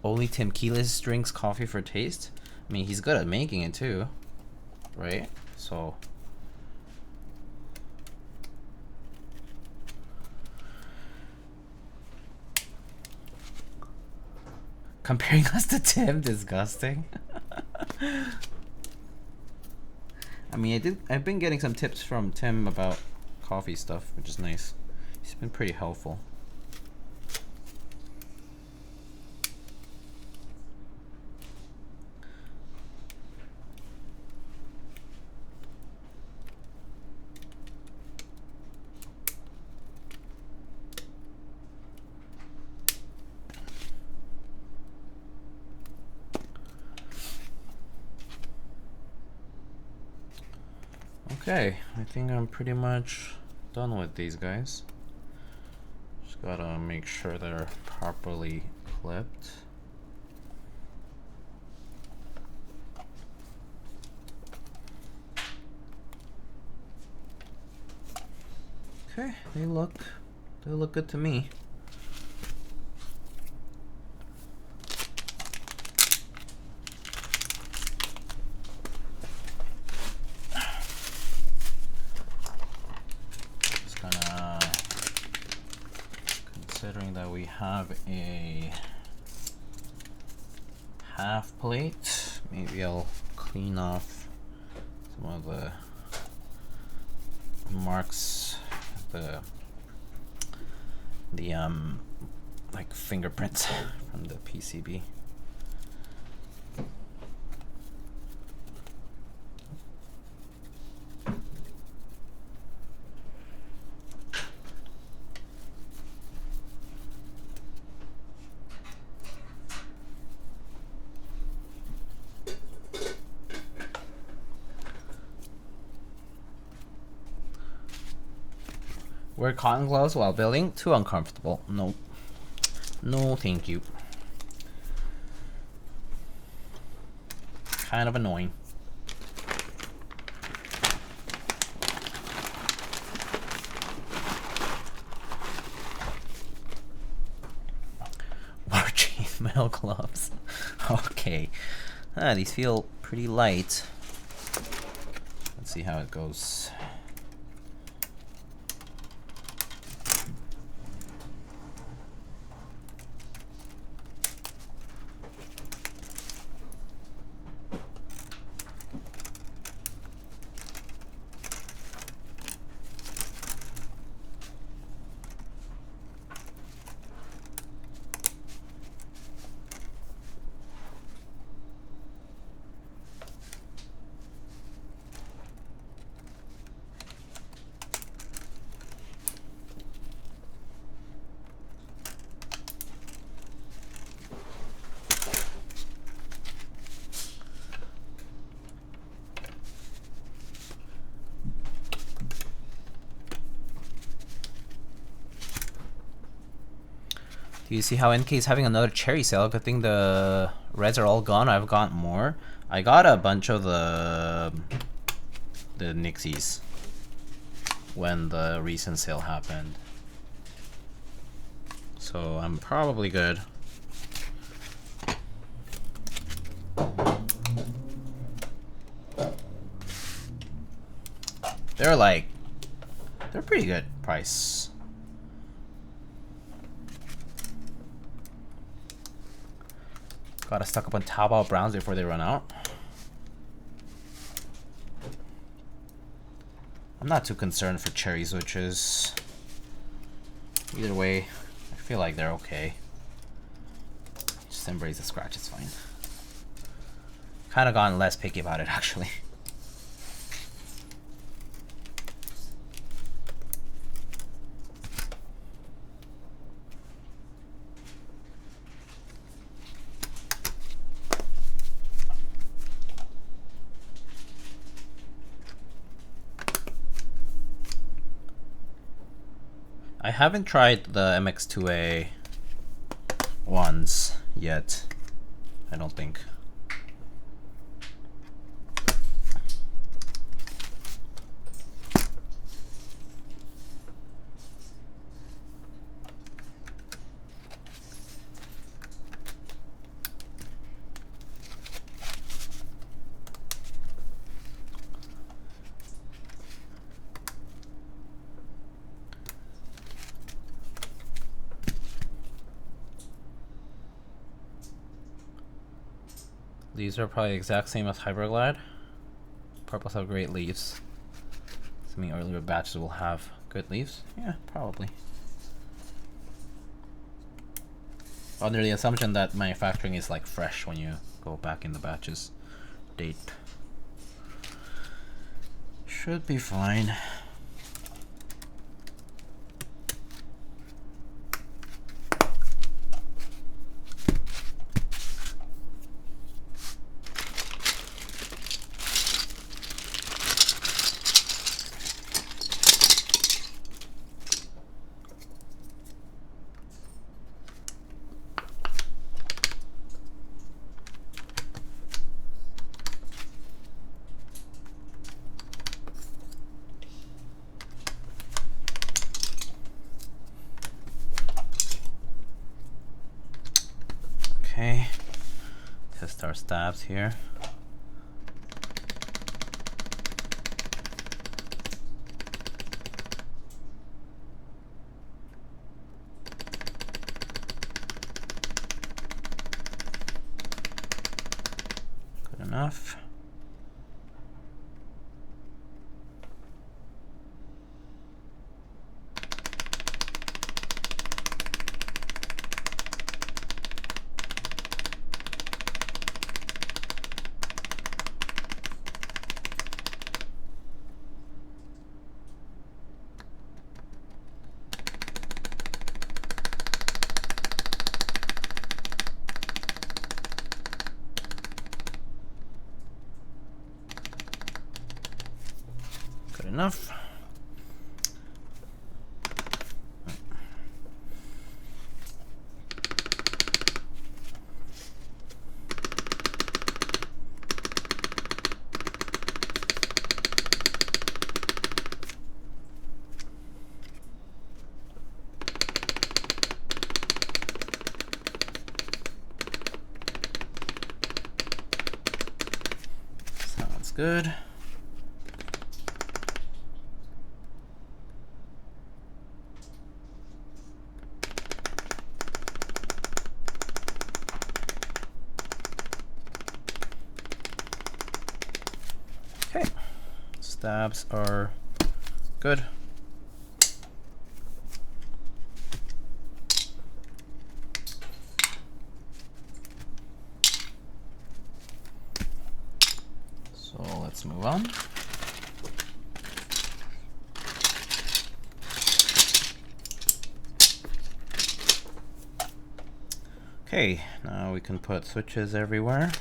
Only Tim Keyless drinks coffee for taste? I mean, he's good at making it too, right? So. Comparing us to Tim, disgusting. I mean, I've been getting some tips from Tim about coffee stuff, which is nice. He's been pretty helpful. Okay, I think I'm pretty much done with these guys. Just gotta make sure they're properly clipped. Okay, they look good to me. Considering that we have a half plate, maybe I'll clean off some of the marks, the like fingerprints from the PCB. Wear cotton gloves while building? Too uncomfortable. No. No, thank you. Kind of annoying. More chainmail gloves. Okay. These feel pretty light. Let's see how it goes. Do you see how NK is having another cherry sale? Good thing the reds are all gone. I've got more. I got a bunch of the Nixies when the recent sale happened. So I'm probably good. They're pretty good price. Gotta stock up on Taobao browns before they run out. I'm not too concerned for cherry switches. Either way, I feel like they're okay. Just embrace the scratch, it's fine. Kind of gotten less picky about it, actually. I haven't tried the MX2A ones yet, I don't think. These are probably the exact same as Hyperglide. Purples have great leaves. Assuming earlier batches will have good leaves. Yeah, probably. Under the assumption that manufacturing is like fresh when you go back in the batches date. Should be fine. Okay, test our stabs here. Good enough. Enough. Sounds good. Stabs are good. So let's move on. Okay, now we can put switches everywhere.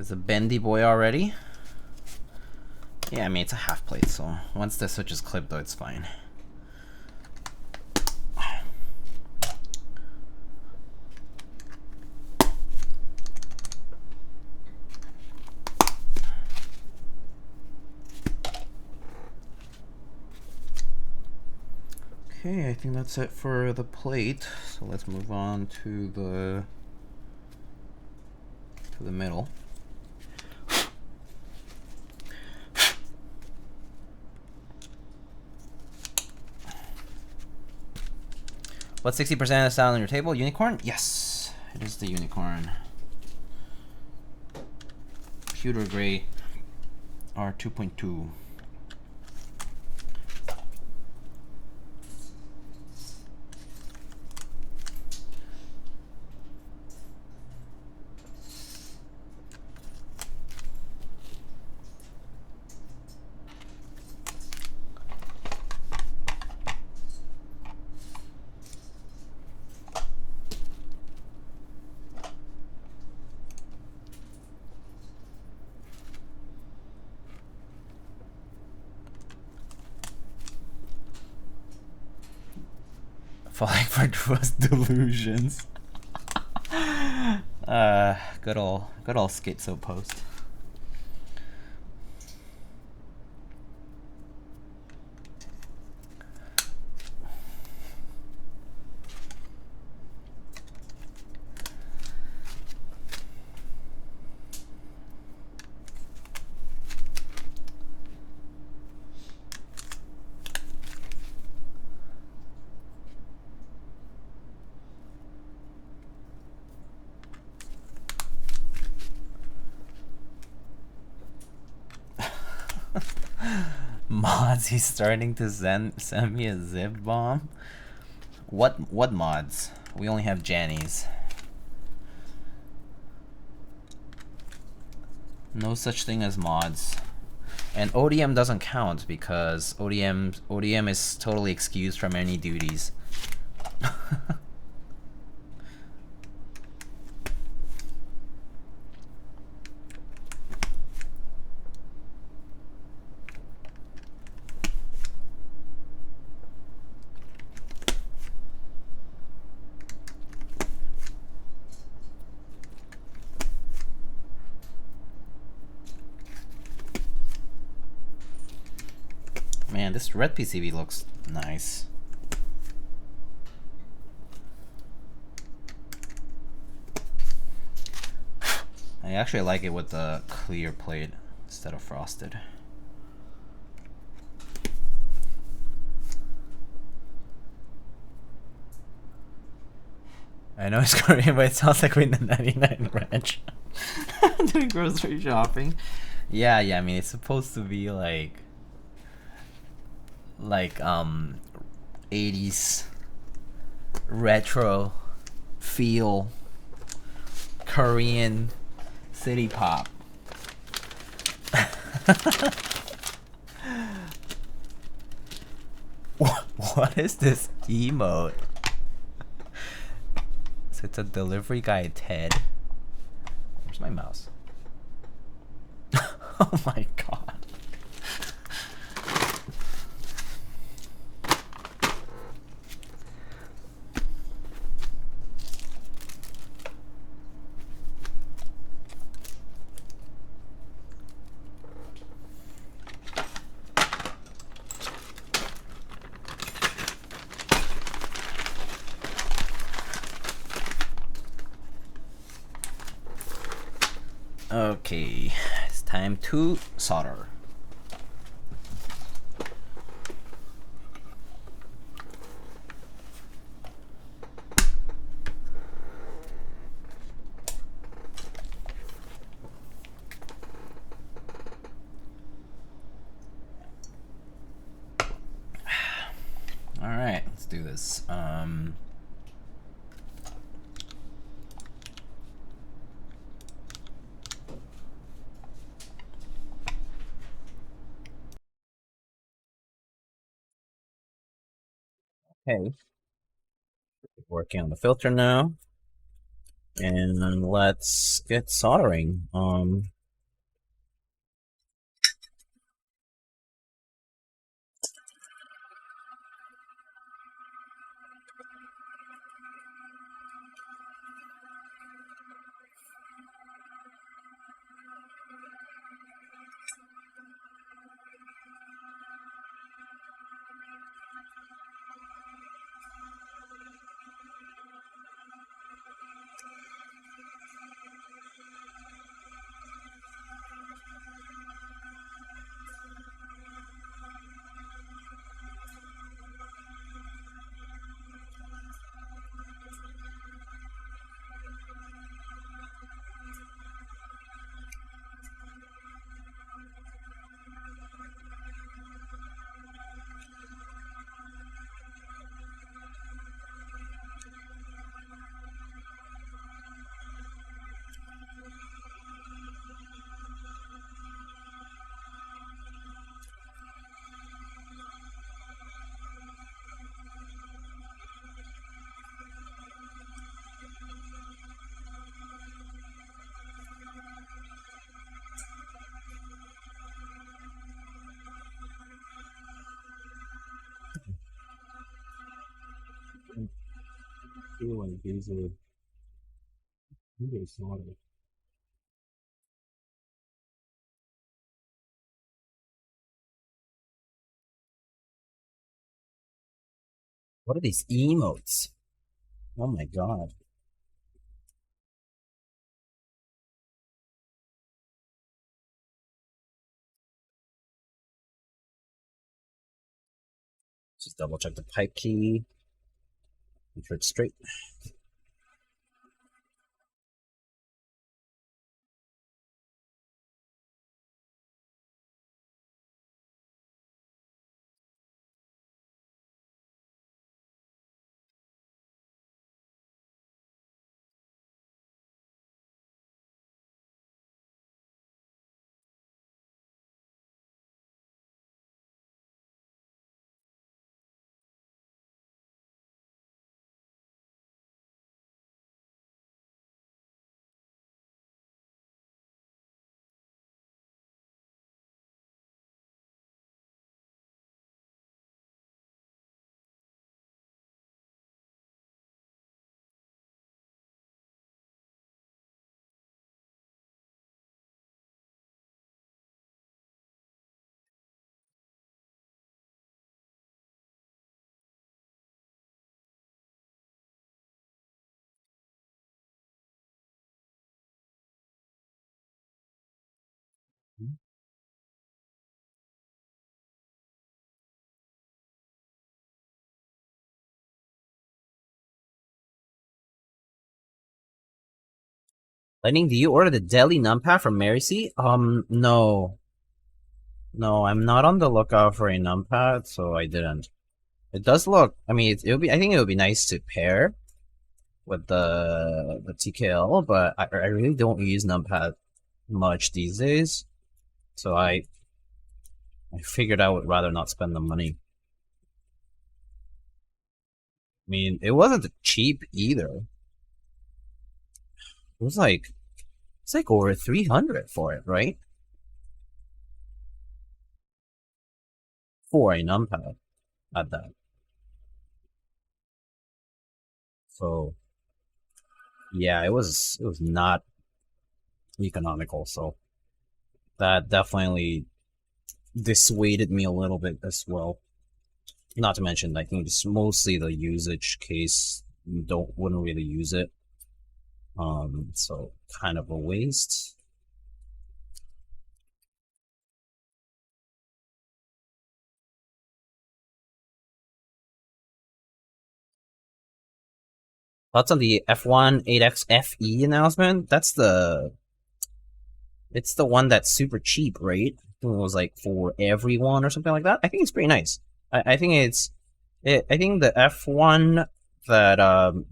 It's a bendy boy already. Yeah, I mean, it's a half plate, so once the switch is clipped, though, it's fine. Okay, I think that's it for the plate. So let's move on to the middle. What's 60% of the sound on your table? Unicorn? Yes, it is the unicorn. Pewter gray R2.2. Falling for Drua's delusions. Good old schizo post. Mods, he's starting to send me a zip bomb. What mods? We only have Jannies. No such thing as mods. And ODM doesn't count because ODM is totally excused from any duties. Man, this red PCB looks nice. I actually like it with the clear plate instead of frosted. I know it's Korean, but it sounds like we're in the 99 ranch. Doing grocery shopping. Yeah, I mean, it's supposed to be like 80s retro feel Korean city pop. What is this emote? So it's a delivery guy, Ted. Where's my mouse? Oh my god. Okay, it's time to solder. All right, let's do this. Okay, working on the filter now, and let's get soldering. feel like these are solid. What are these emotes? Oh my god. Just double check the pipe key. Make sure it's straight. Lightning, do you order the Deli numpad from Marcy? No. No, I'm not on the lookout for a numpad, so I didn't. It does look, I mean, it would be, I think it would be nice to pair with the TKL, but I really don't use numpad much these days. So I figured I would rather not spend the money. I mean, it wasn't cheap either. It was like, it's like over 300 for it, right? For a numpad at that. So yeah, it was not economical, so that definitely dissuaded me a little bit as well. Not to mention, I think it's mostly the usage case. You wouldn't really use it. So kind of a waste. Thoughts on the F1 8X FE announcement? It's the one that's super cheap, right? It was like for everyone or something like that. I think it's pretty nice. I think I think the F1 that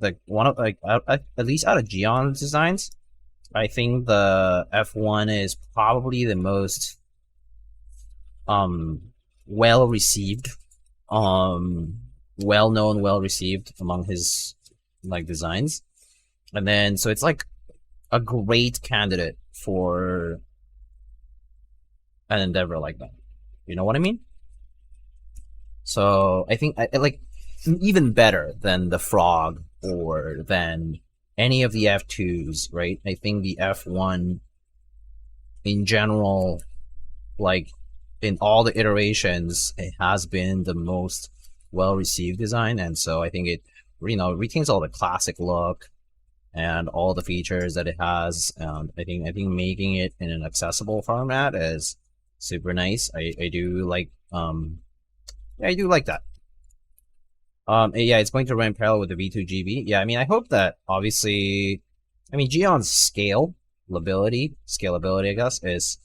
like one of like at least out of Geon's designs, I think the F1 is probably the most well received, well known, well received among his like designs. And then so it's like a great candidate for an endeavor like that. You know what I mean? So I think I like even better than the Frog or than any of the F2s, right? I think the F1 in general, like in all the iterations, it has been the most well received design, and so I think it retains all the classic look and all the features that it has. I think making it in an accessible format is super nice. I do like I do like that. Yeah, it's going to run parallel with the V2GB. Yeah, I mean, I hope that obviously, I mean, Geon's scalability, I guess, is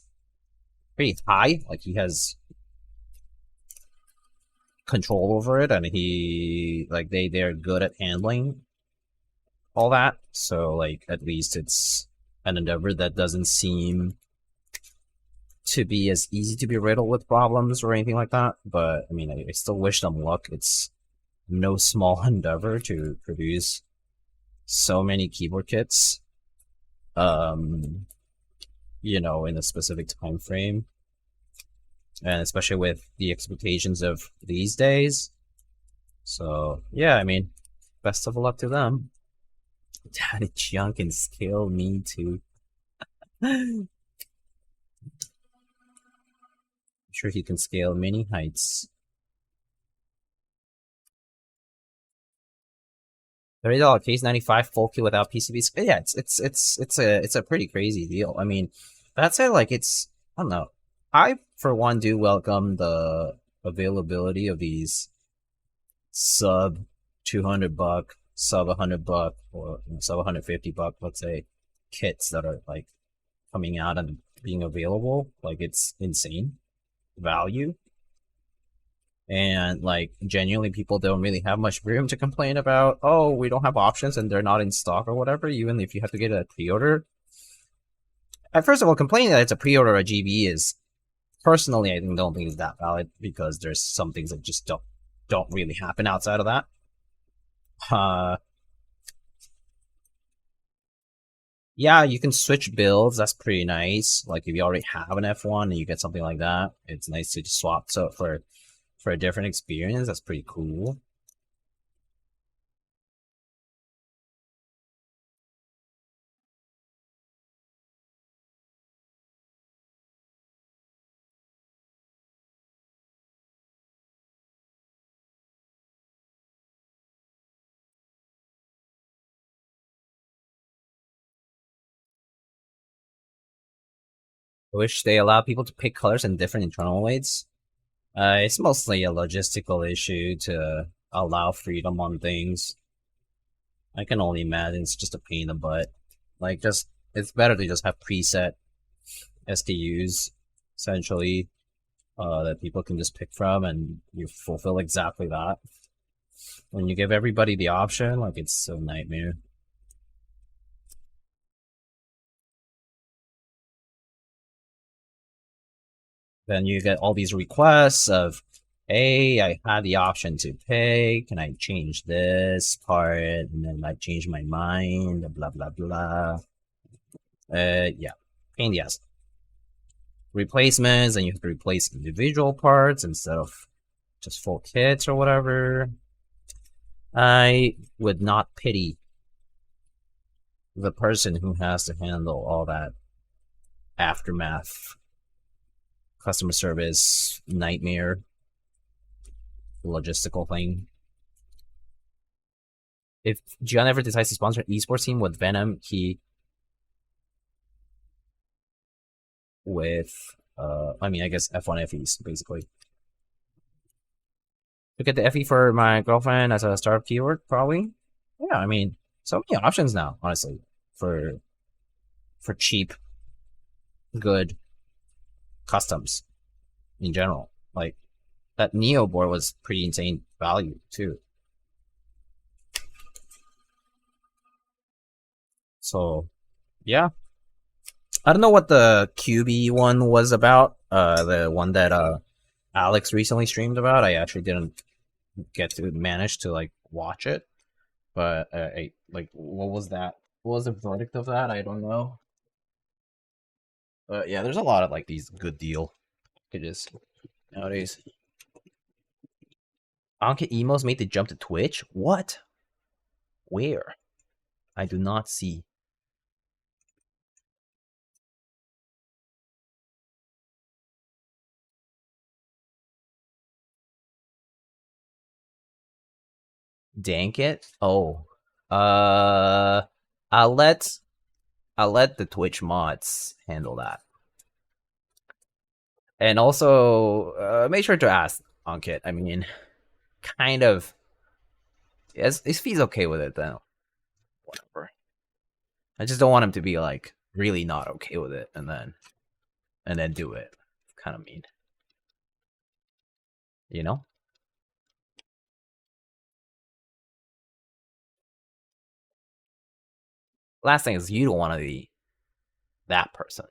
pretty high. Like he has control over it, and they're good at handling all that. So like at least it's an endeavor that doesn't seem to be as easy to be riddled with problems or anything like that. But I mean, I still wish them luck. It's no small endeavor to produce so many keyboard kits, you know, in a specific time frame, and especially with the expectations of these days. So yeah, I mean, best of luck to them. Daddy Chiang can scale me too. I'm sure he can scale many heights. $30 case, 95 full kit without PCBs. Yeah, it's a pretty crazy deal. I mean, that's it. Like it's, I don't know. I for one do welcome the availability of these sub $200, sub $100, or sub $150, let's say, kits that are like coming out and being available. Like it's insane value. And like genuinely people don't really have much room to complain about, oh, we don't have options and they're not in stock or whatever, even if you have to get a pre-order. First of all, complaining that it's a pre-order a GB is personally don't think is that valid, because there's some things that just don't really happen outside of that. Yeah, you can switch builds. That's pretty nice. Like if you already have an F1 and you get something like that, it's nice to just swap. So for a different experience, that's pretty cool. I wish they allow people to pick colors in different internal weights. It's mostly a logistical issue to allow freedom on things. I can only imagine it's just a pain in the butt. Like, just it's better to just have preset SKUs, essentially, that people can just pick from, and you fulfill exactly that. When you give everybody the option, like, it's a nightmare. Then you get all these requests of, hey, I had the option to pay. Can I change this part? And then I change my mind. Blah blah blah. Yeah, pain in the ass. Replacements, and you have to replace individual parts instead of just full kits or whatever. I would not pity the person who has to handle all that aftermath, customer service nightmare, logistical thing. If Gian ever decides to sponsor an esports team with Venom, he with I mean, I guess F1 FEs basically. To get the FE for my girlfriend as a startup keyword, probably. Yeah, I mean, so many options now, honestly, for cheap, good customs in general. Like that Neo board was pretty insane value too. So yeah, I don't know what the QB one was about. The one that Alex recently streamed about. I actually didn't get to manage to like watch it, but like, what was that? What was the verdict of that? I don't know. But yeah, there's a lot of like these good deal packages nowadays. Anke emos made the jump to Twitch. What? Where? I do not see. Dank it? Oh. I'll let the Twitch mods handle that. And also, make sure to ask Ankit. I mean, kind of. If he's okay with it, then whatever. I just don't want him to be like really not okay with it, and then do it. Kind of mean, you know. Last thing is, you don't want to be that person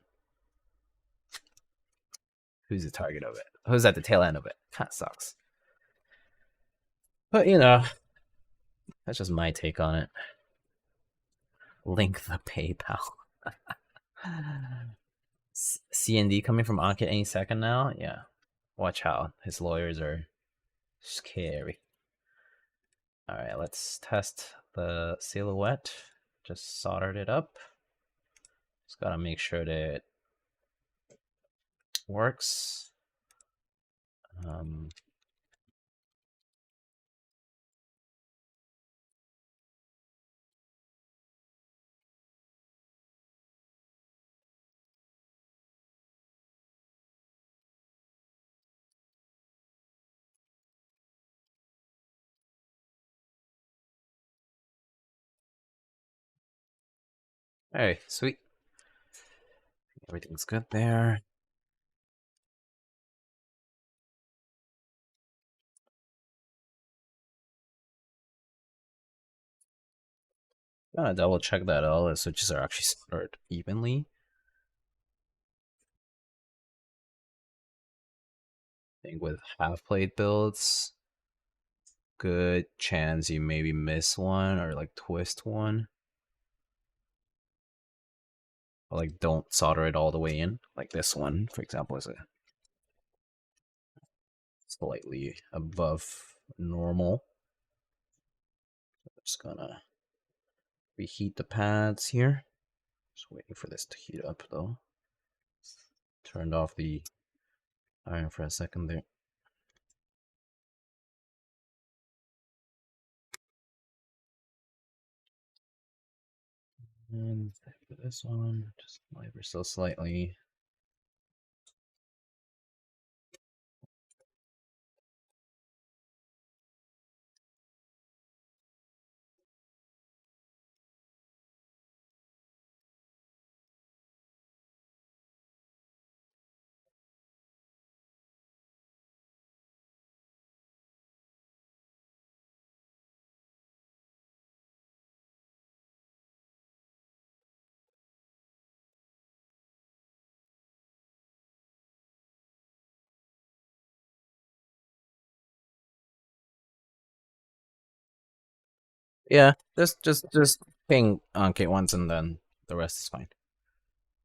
who's the target of it, who's at the tail end of it. Kind of sucks. But you know, that's just my take on it. Link the PayPal. CND coming from Ankit any second now. Yeah, watch out. His lawyers are scary. Alright, let's test the silhouette. Just soldered it up. Just gotta make sure that it works. Hey, sweet. Everything's good there. Gotta double check that all the switches are actually soldered evenly. I think with half plate builds, good chance you maybe miss one or like twist one. Or like don't solder it all the way in. Like this one, for example, is a slightly above normal. Just gonna reheat the pads here. Just waiting for this to heat up though. Turned off the iron for a second there. And for this one, just ever so slightly. Yeah, just ping on K once and then the rest is fine.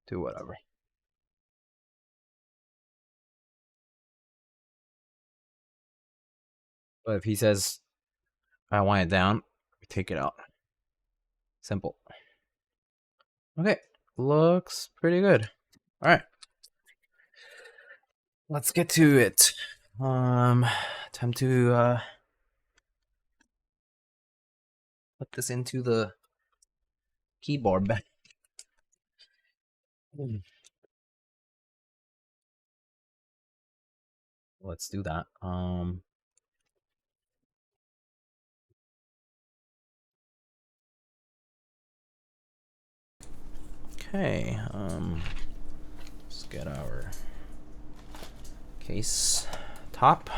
Do whatever. But if he says I want it down, we take it out. Simple. Okay, looks pretty good. All right, let's get to it. Time to put this into the keyboard back. Let's do that. Okay, let's get our case top.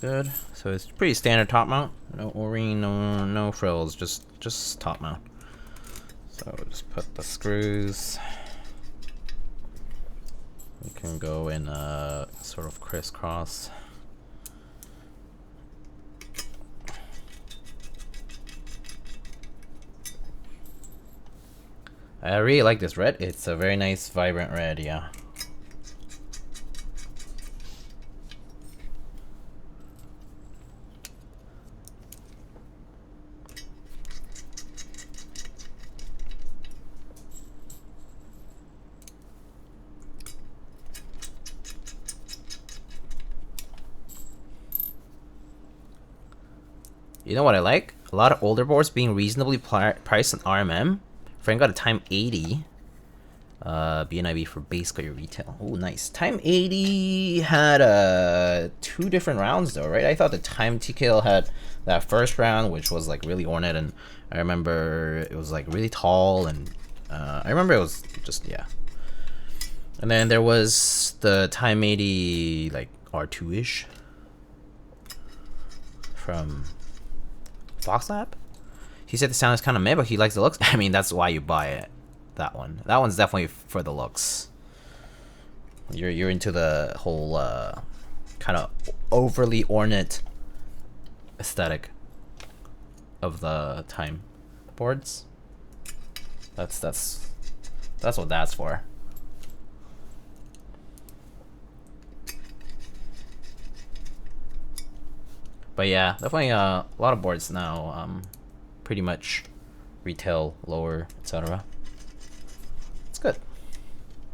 Good. So it's pretty standard top mount. No O-ring, no frills, just top mount. So just put the screws. We can go in a sort of crisscross. I really like this red. It's a very nice, vibrant red, yeah. You know what I like? A lot of older boards being reasonably priced on RMM. Frank got a time 80. BNIB for base coat retail. Oh, nice. Time 80 had 2 different rounds though, right? I thought the Time TKL had that first round, which was like really ornate, and I remember it was like really tall, and I remember it was just, yeah. And then there was the Time 80 like R2-ish from Fox Lab. He said the sound is kind of meh, but he likes the looks. I mean, that's why you buy it. That one's definitely for the looks. You're into the whole kind of overly ornate aesthetic of the Time boards. That's what that's for. But yeah, definitely a lot of boards now pretty much retail lower, etc. It's good.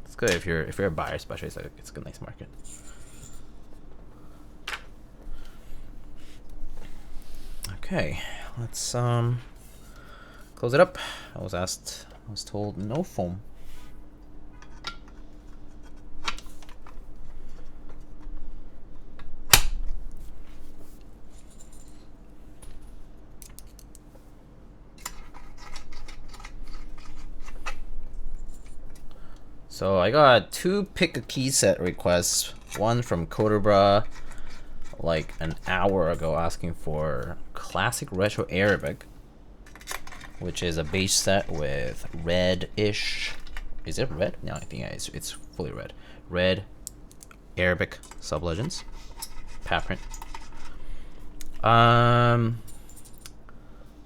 It's good if you're a buyer, especially. It's a good, nice market. Okay, let's close it up. I was told no foam. So I got 2 pick a key set requests. One from Codebra like an hour ago asking for classic retro Arabic, which is a beige set with red-ish. Is it red? No, I think it's fully red. Red Arabic sub-legends. Pat print. And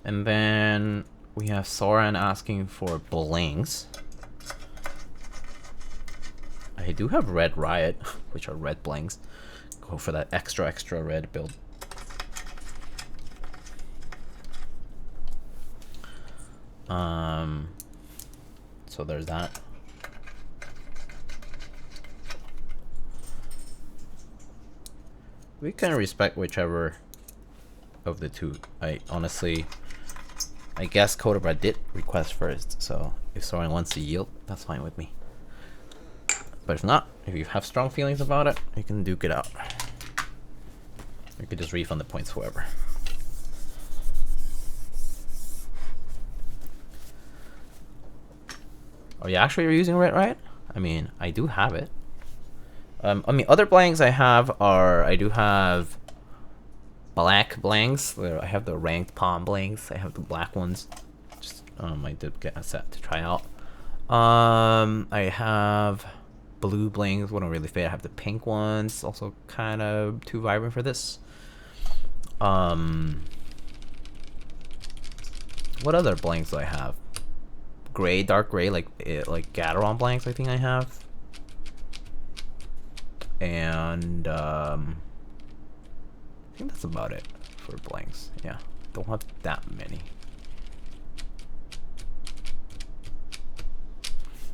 then we have Soren asking for blings. I do have red Riot, which are red blings. Go for that extra red build. So there's that. We can respect whichever of the two. I guess Codebra did request first, so if someone wants to yield, that's fine with me. But if not, if you have strong feelings about it, you can duke it out. You could just refund the points, whoever. Are you actually using red, right? I mean, I do have it. I mean, other blanks I have are, I do have black blanks. I have the ranked palm blanks. I have the black ones. Just, I did get a set to try out. I have blue blings, wouldn't really fade. I have the pink ones, also kind of too vibrant for this. What other blanks do I have? Gray, dark gray, like Gateron blanks I think I have. And I think that's about it for blanks. Yeah, don't have that many.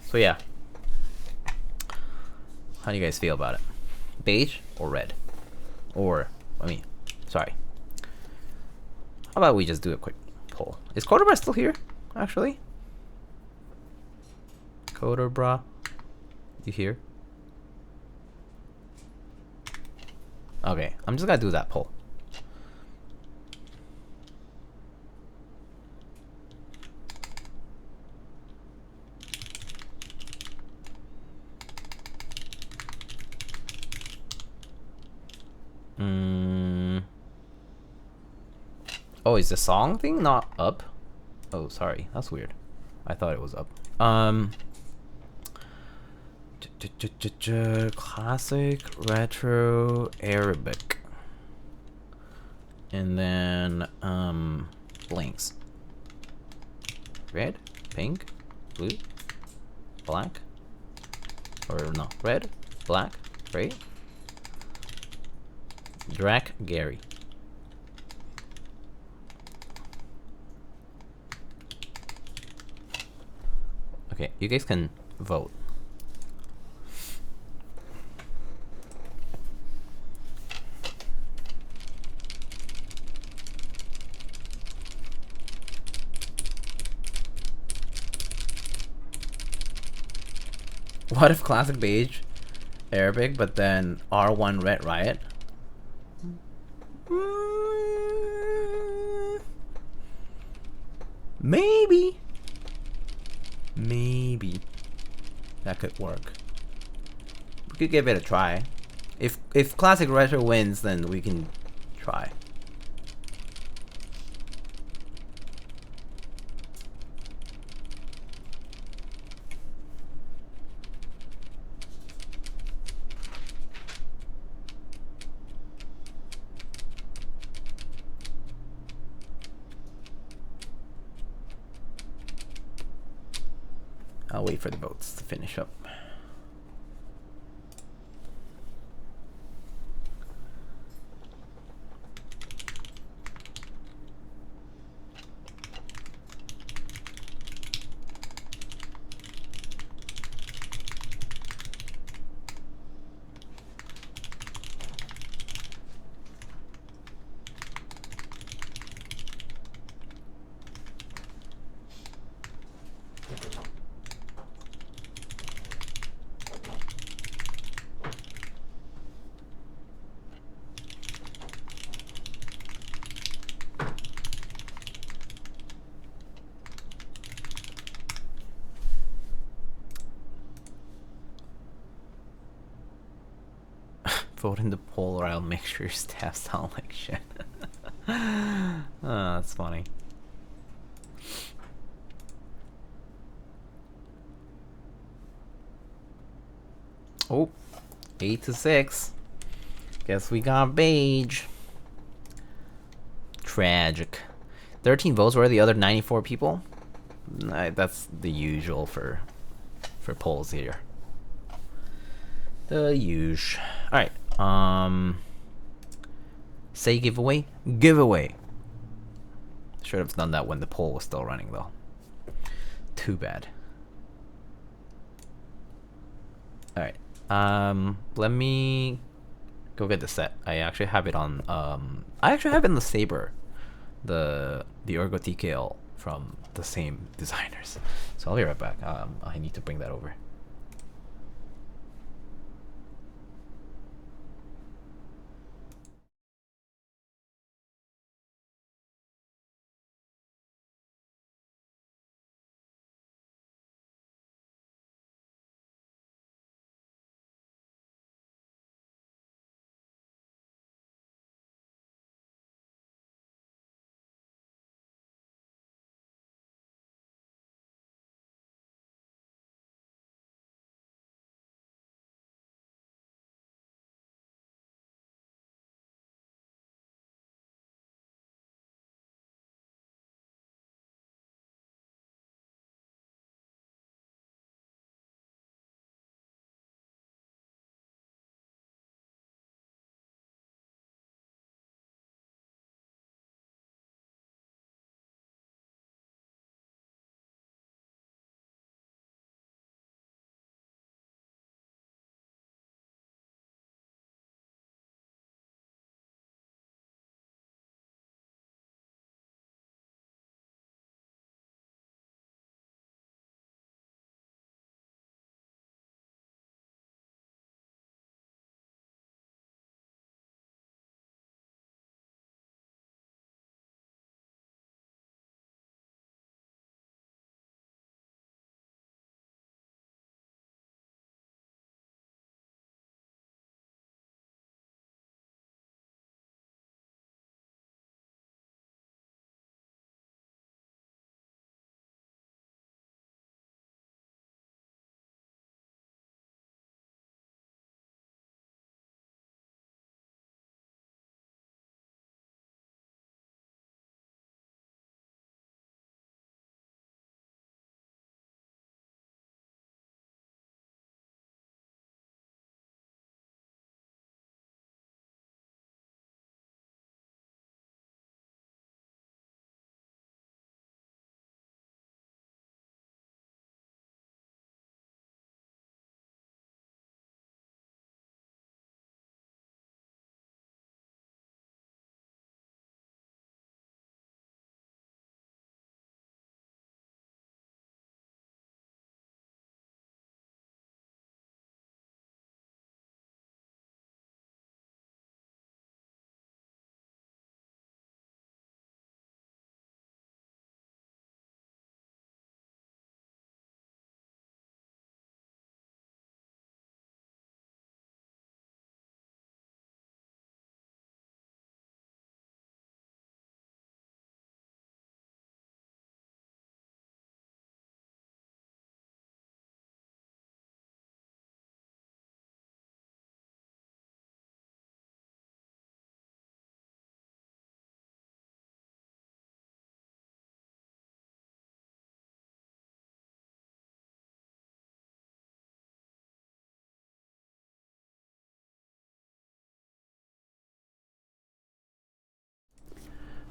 So yeah, how do you guys feel about it? Beige or red? Or, I mean, sorry. How about we just do a quick poll? Is Codebra still here, actually? Codebra, you here? Okay, I'm just gonna do that poll. Oh, is the song thing not up? Oh, sorry, that's weird. I thought it was up. Classic retro Arabic, and then blinks. Red, pink, blue, black, or no, red, black, gray. Drac Gary. Okay, you guys can vote. What if classic beige Arabic, but then R1 red Riot? Maybe. Maybe that could work. We could give it a try. If classic retro wins, then we can try. I'll wait for the boats to finish up. Vote in the poll or I'll make sure your staff sound like shit. Oh, that's funny. Oh, 8-6. Guess we got beige. Tragic. 13 votes. Where are the other 94 people? That's the usual for polls here. The usual. All right. Say giveaway. Giveaway. Should have done that when the poll was still running, though. Too bad. All right. Let me go get the set. I actually have it on. I actually have it in the Saber, the Ergo TKL from the same designers. So I'll be right back. I need to bring that over.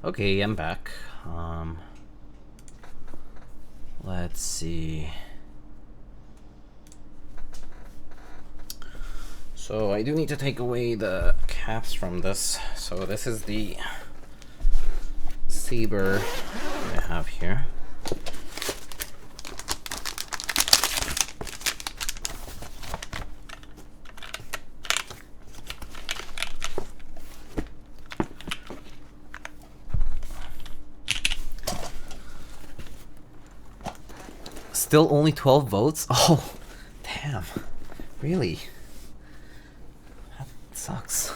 Okay, I'm back. Let's see. So I do need to take away the caps from this. So this is the Saber I have here. Still only 12 votes? Oh, damn. Really? That sucks.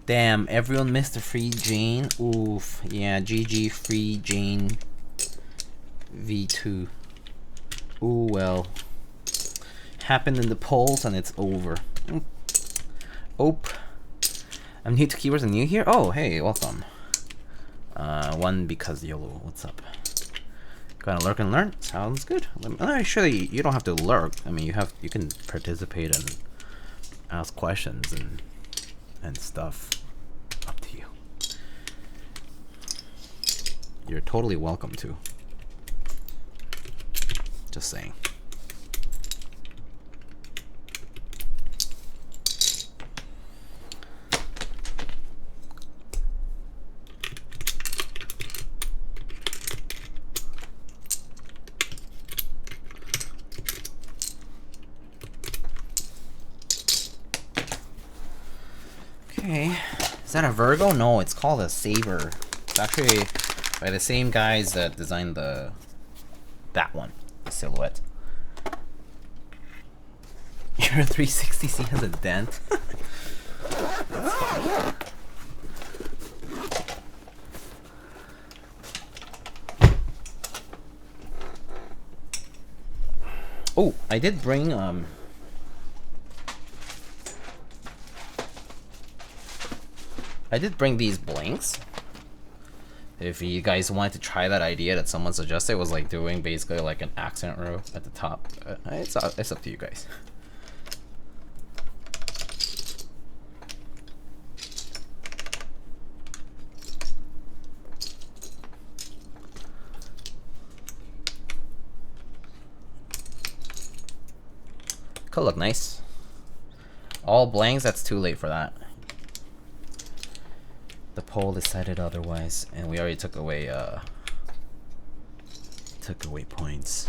Damn, everyone missed the free Jane. Oof. Yeah, GG free Jane V2. Ooh, well. Happened in the polls and it's over. Oop. I'm new to keywords and new here? Oh, hey, welcome. One because YOLO. What's up? Gonna lurk and learn? Sounds good. Actually, you don't have to lurk. I mean, you can participate and ask questions and stuff. Up to you. You're totally welcome to. Just saying. Okay. Is that a Virgo? No, it's called a Saber. It's actually by the same guys that designed that one, the silhouette. Your 360C has a dent. Oh, I did bring these blanks. If you guys wanted to try that idea that someone suggested, it was like doing basically like an accent row at the top. It's up to you guys. Could look nice. All blanks, that's too late for that. The poll decided otherwise, and we already took away points.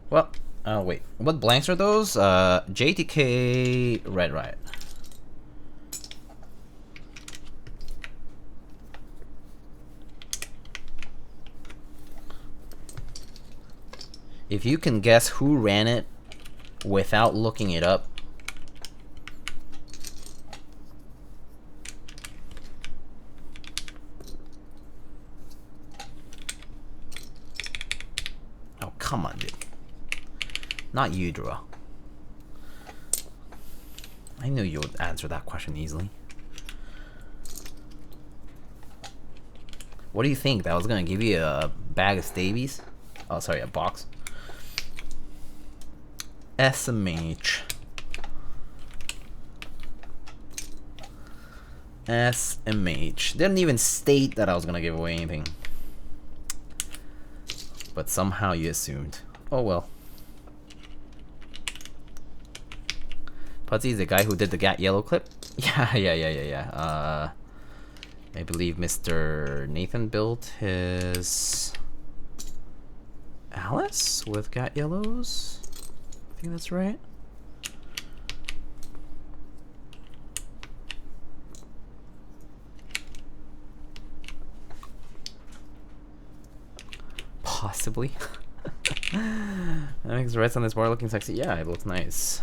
Well, wait, what blanks are those? JTK Red Riot. If you can guess who ran it without looking it up, oh, come on, dude. Not you, Drew. I knew you would answer that question easily. What do you think? That was gonna give you a bag of Stavies? Oh, sorry, a box. SMH. SMH. Didn't even state that I was gonna give away anything. But somehow you assumed. Oh well. Pudsy's the guy who did the Gat Yellow clip? Yeah. I believe Mr. Nathan built his Alice with Gat Yellows. I think that's right. Possibly. That makes the reds on this bar looking sexy. Yeah, it looks nice.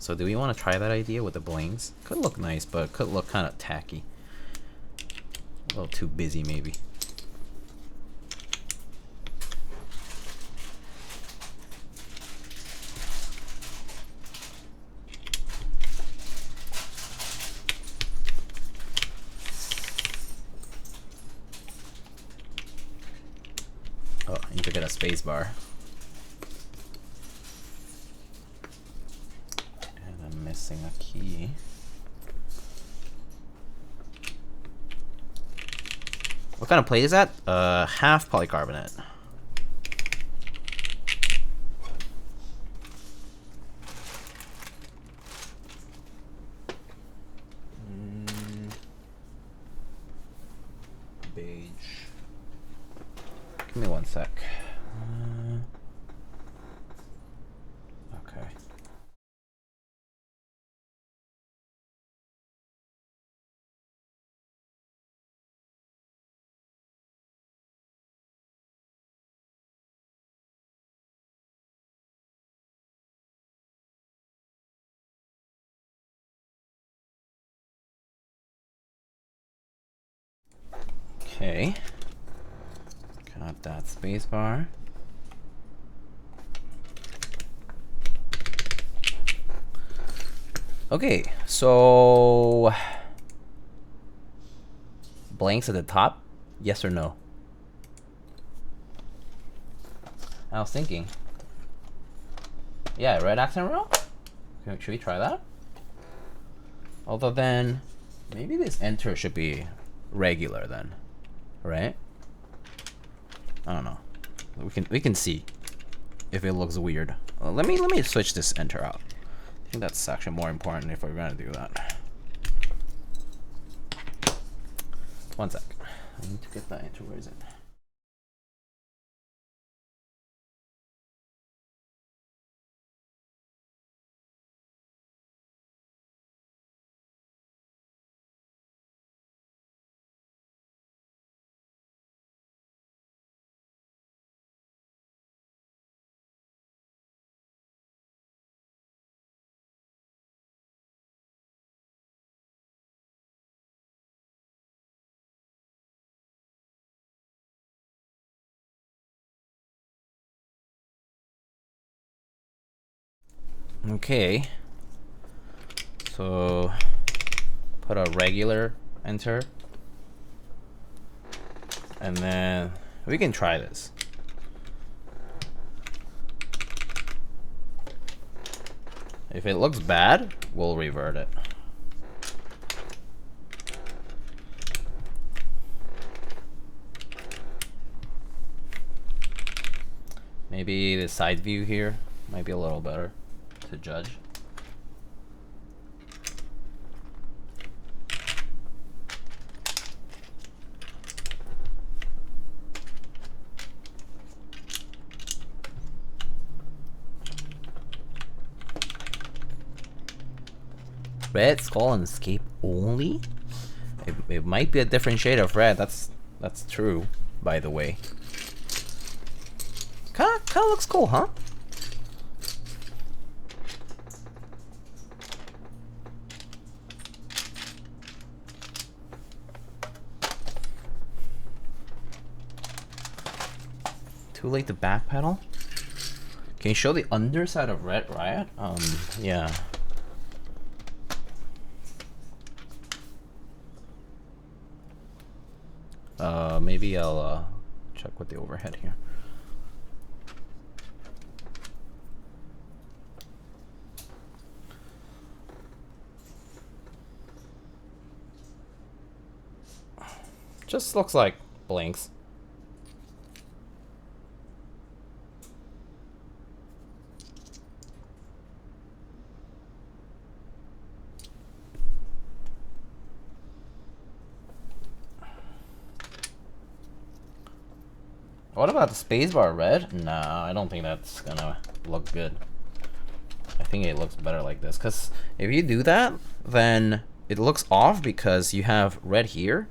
So do we want to try that idea with the blings? Could look nice, but could look kind of tacky. A little too busy, maybe. Oh, I need to get a space bar. And I'm missing a key. What kind of plate is that? Half polycarbonate. Beige. Give me one sec. Okay. Okay. Got that space bar. Okay, so blanks at the top, yes or no? I was thinking. Yeah, red accent row? Should we try that? Although then, maybe this enter should be regular then, right? I don't know. We can see if it looks weird. Let me switch this enter out. I think that's actually more important if we're gonna do that. One sec. I need to get that enter. Where is it? Okay, so put a regular enter, and then we can try this. If it looks bad, we'll revert it. Maybe the side view here might be a little better to judge. Red skull and escape only? It might be a different shade of red. That's true, by the way. Kinda looks cool, huh? Too late to backpedal? Can you show the underside of Red Riot? Yeah. Maybe I'll check with the overhead here. Just looks like blanks. What about the spacebar red? Nah, I don't think that's gonna look good. I think it looks better like this, because if you do that, then it looks off because you have red here,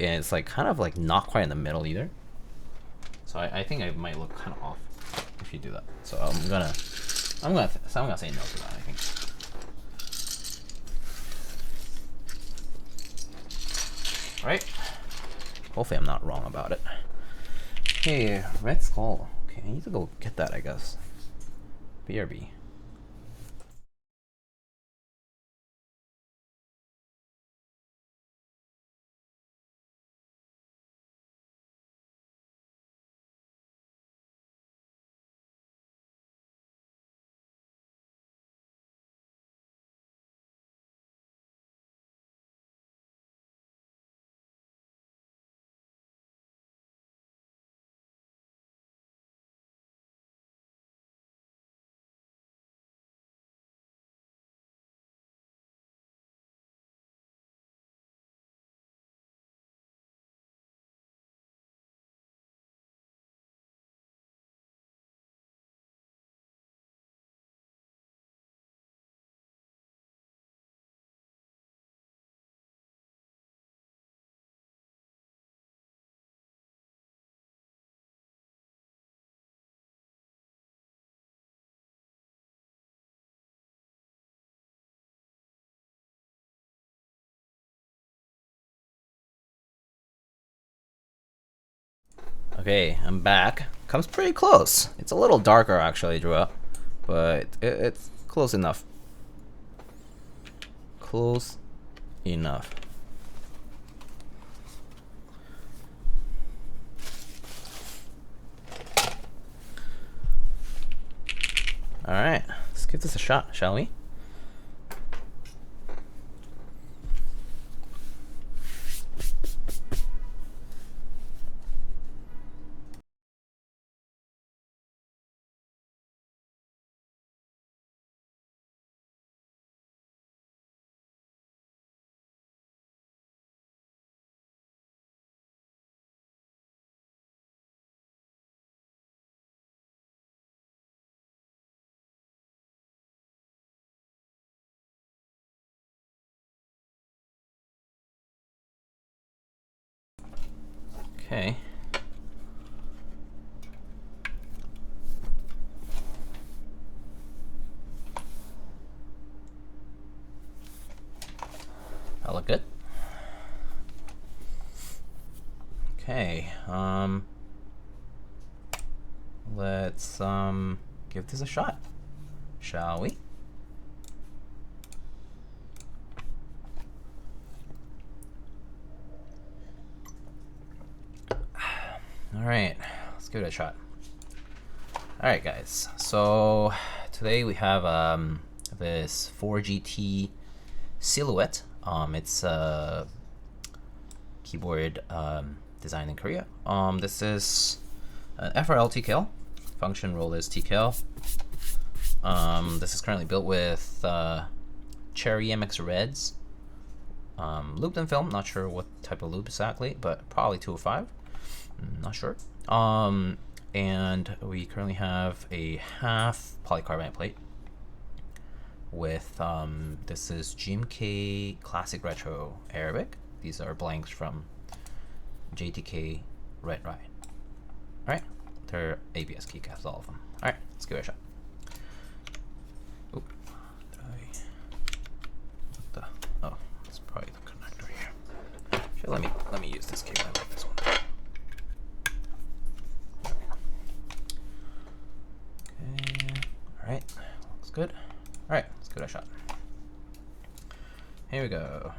and it's like kind of like not quite in the middle either. So I think it might look kind of off if you do that. So I'm gonna say no to that, I think. Right? Hopefully I'm not wrong about it. Hey, red skull. Okay, I need to go get that, I guess. BRB. Okay, I'm back. Comes pretty close. It's a little darker actually, Drew, but it's close enough. Close enough. All right, let's give this a shot, shall we? Okay. That look good. Okay. Let's give this a shot, shall we? All right, let's give it a shot. All right, guys. So today we have this 4GT Silhouette. It's a keyboard designed in Korea. This is an FRL TKL. Function role is TKL. This is currently built with Cherry MX Reds. Lubed and film. Not sure what type of lube exactly, but probably 205. Not sure. And we currently have a half polycarbonate plate with this is GMK Classic Retro Arabic. These are blanks from JTK Red Riot. Alright, they're ABS keycaps, all of them. Alright, let's give it a shot. Oop. Oh, it's probably the connector here. Actually, let me use this cable. I like this one. Alright, looks good. Alright, let's give it a shot. Here we go.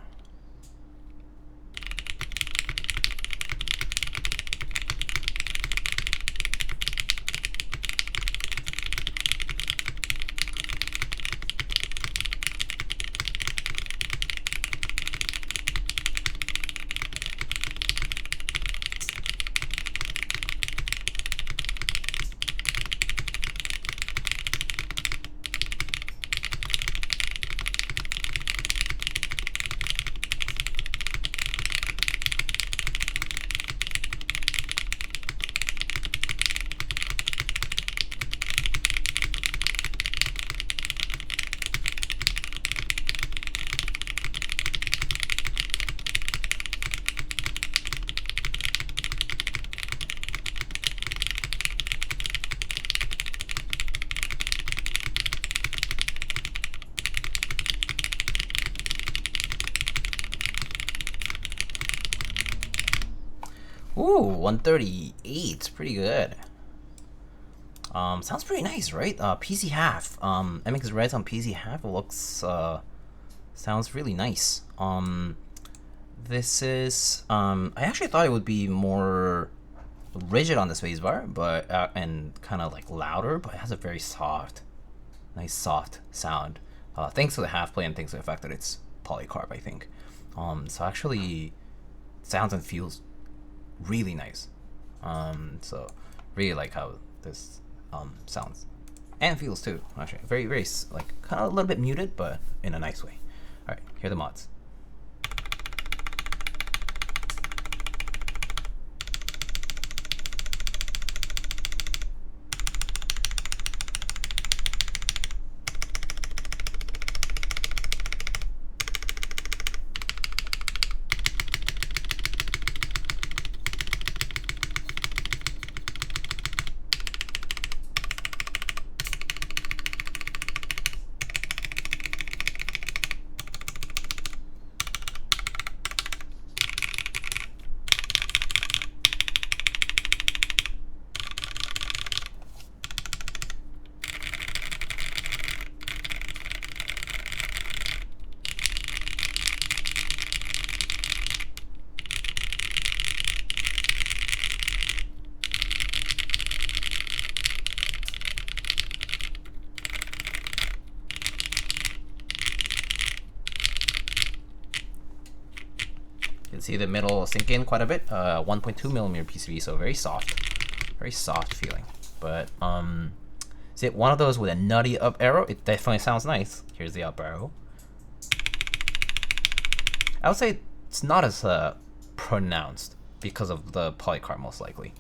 Ooh, 138, pretty good. Sounds pretty nice, right? PC half. MX Reds on PC half looks sounds really nice. This is I actually thought it would be more rigid on the spacebar, but and kind of like louder, but it has a very soft, nice soft sound. Thanks to the half plate and thanks to the fact that it's polycarb, I think. So actually, sounds and feels really nice. So really like how this sounds and feels too. Actually, very like kind of a little bit muted, but in a nice way. All right, here are the mods. You can see the middle sink in quite a bit. 1.2 millimeter PCB, so very soft feeling. But is it one of those with a nutty up arrow? It definitely sounds nice. Here's the up arrow. I would say it's not as pronounced because of the polycarb, most likely.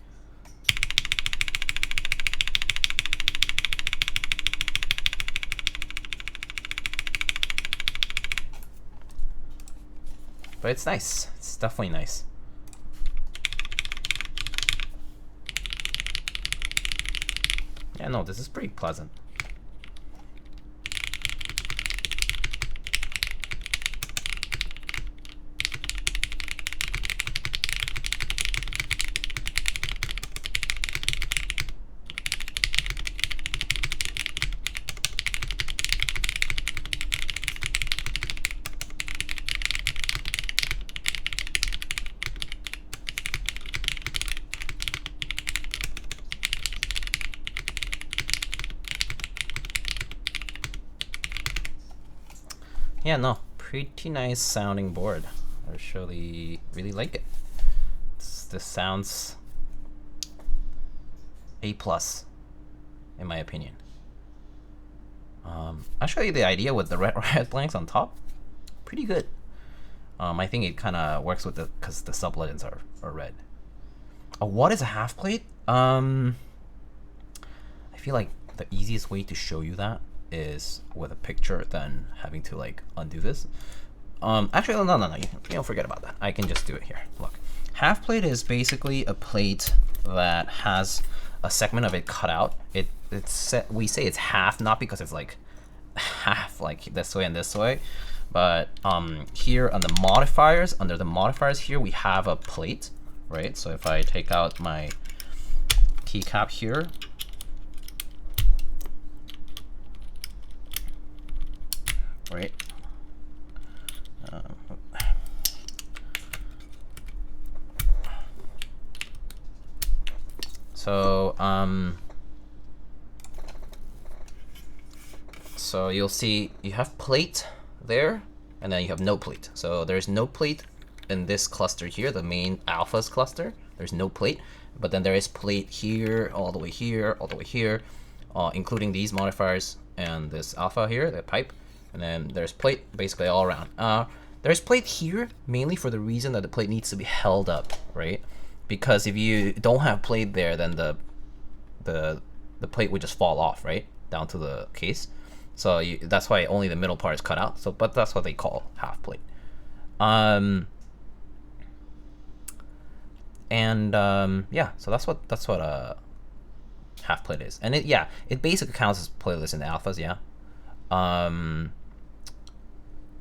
But it's nice. It's definitely nice. Yeah, no, this is pretty pleasant. Yeah, no, pretty nice sounding board. I really like it. This sounds A+, in my opinion. I'll show you the idea with the Riot blanks on top. Pretty good. I think it kind of works with because the sub legends are red. What is a half plate? I feel like the easiest way to show you that is with a picture than having to like undo this. Actually, no, you don't forget about that. I can just do it here. Look, half plate is basically a plate that has a segment of it cut out. We say it's half, not because it's like half like this way and this way, but here on the modifiers, under the modifiers here, we have a plate, right? So if I take out my keycap here, right? So you'll see you have plate there, and then you have no plate. So there's no plate in this cluster here, the main alphas cluster. There's no plate, but then there is plate here, all the way here, all the way here, including these modifiers and this alpha here, the pipe. And then there's plate basically all around. There's plate here mainly for the reason that the plate needs to be held up, right? Because if you don't have plate there, then the plate would just fall off, right, down to the case. So that's why only the middle part is cut out. So, but that's what they call half plate. Yeah, so that's what half plate is, and it basically counts as platelets in the alphas, yeah.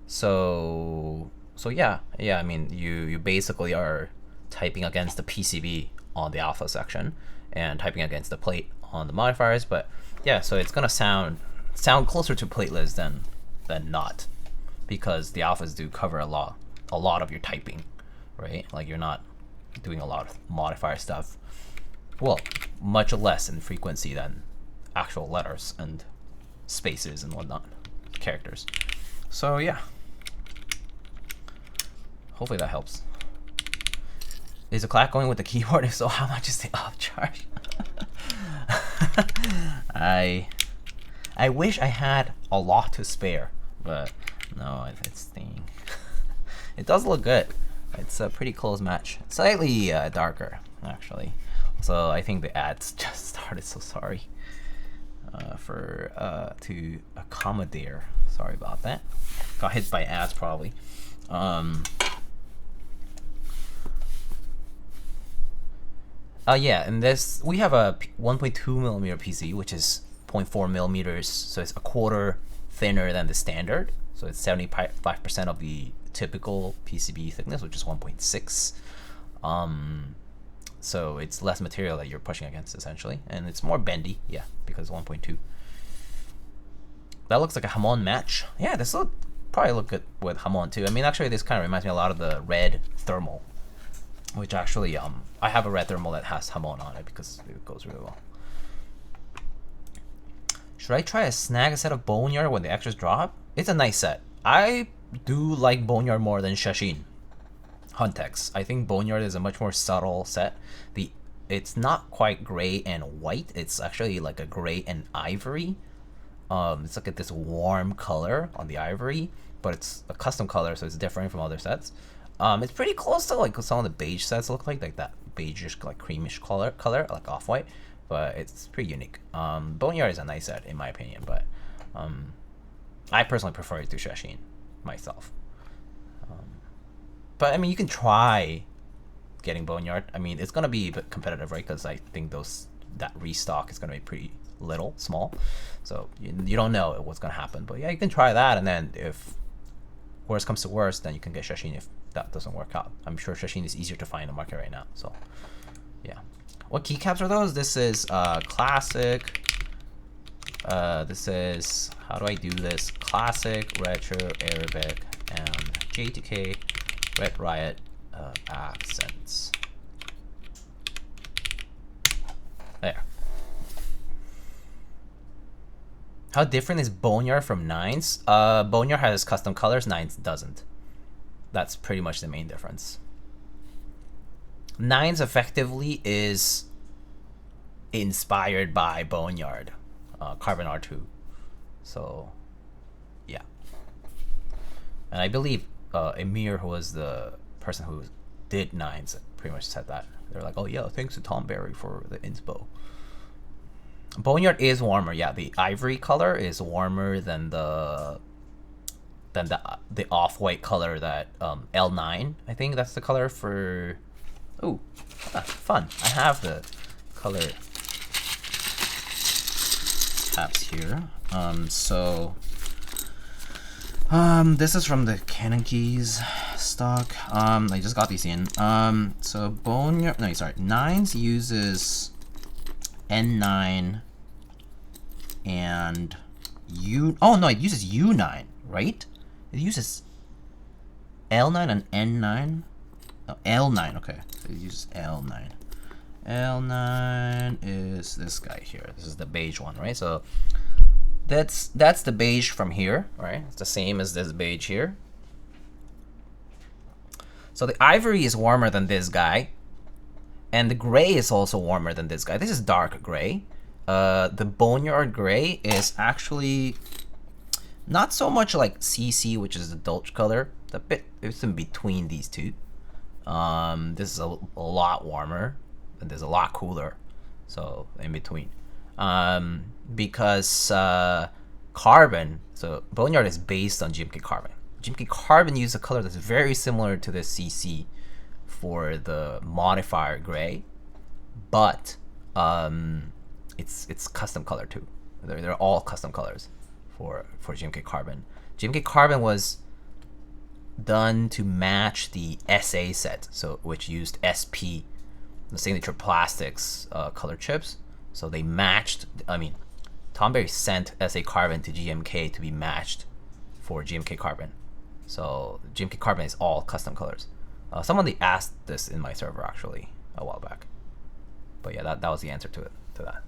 So yeah, I mean, you basically are typing against the PCB on the alpha section and typing against the plate on the modifiers. But yeah, so it's gonna sound closer to plateless than not, because the alphas do cover a lot of your typing, right? Like you're not doing a lot of modifier stuff. Well, much less in frequency than actual letters and spaces and whatnot, characters. So yeah, hopefully that helps. Is the clack going with the keyboard? If so, how much is the upcharge? I wish I had a lot to spare, but no, it's staying. It does look good. It's a pretty close match. Slightly darker, actually. So I think the ads just started, so sorry to accommodate. Sorry about that. Got hit by ads probably. Yeah, and this we have a 1.2 millimeter PC, which is 0.4 millimeters, so it's a quarter thinner than the standard. So it's 75% of the typical PCB thickness, which is 1.6. So it's less material that you're pushing against essentially, and it's more bendy, yeah, because 1.2. That looks like a Hamon match. Yeah, this will probably look good with Hamon too. I mean, actually, this kind of reminds me a lot of the red thermal, which actually, I have a red thermal that has Hamon on it because it goes really well. Should I try to snag a set of Boneyard when the extras drop? It's a nice set. I do like Boneyard more than Shashin Huntex. I think Boneyard is a much more subtle set. It's not quite gray and white. It's actually like a gray and ivory. It's like this warm color on the ivory, but it's a custom color, so it's different from other sets. It's pretty close to like some of the beige sets look like that beigeish, like creamish color, like off-white, but it's pretty unique. Boneyard is a nice set in my opinion, but I personally prefer it to Shashin myself. But I mean, you can try getting Boneyard. I mean, it's gonna be a bit competitive, right? Because I think that restock is gonna be pretty small, so you don't know what's gonna happen. But yeah, you can try that, and then if worst comes to worst, then you can get Shashin if that doesn't work out. I'm sure Shashin is easier to find in the market right now. So yeah, what keycaps are those? This is classic. This is, how do I do this? Classic, retro, Arabic, and J2K, Red Riot accents. There. How different is Boneyard from Nines? Boneyard has custom colors, Nines doesn't. That's pretty much the main difference. Nines effectively is inspired by Boneyard, Carbon R2. So, yeah. And I believe Emir, who was the person who did Nines, pretty much said that. They're like, oh yeah, thanks to Tom Berry for the inspo. Boneyard is warmer, yeah. The ivory color is warmer than the off-white color that L9. I think that's the color for. Ooh, fun! I have the color apps here. This is from the Canon Keys stock. I just got these in. So Boneyard, no, sorry, Nines uses N9 and oh no, it uses U9, right? It uses L9 and N9. Oh, L9, okay. So it uses L9. L9 is this guy here. This is the beige one, right? So that's the beige from here, right? It's the same as this beige here. So the ivory is warmer than this guy, and the gray is also warmer than this guy. This is dark gray. The Boneyard gray is actually not so much like CC, which is the Dolce color. It's in between these two. This is a lot warmer, and there's a lot cooler. So in between, because carbon. So Boneyard is based on GMK Carbon. GMK Carbon uses a color that's very similar to the CC for the modifier gray, but it's custom color too. They're all custom colors for GMK Carbon. GMK Carbon was done to match the SA set, so which used SP, the Signature Plastics color chips. So they matched. I mean, Tomberry sent SA Carbon to GMK to be matched for GMK Carbon. So GMK Carbon is all custom colors. Someone asked this in my server actually a while back. But yeah, that was the answer to that.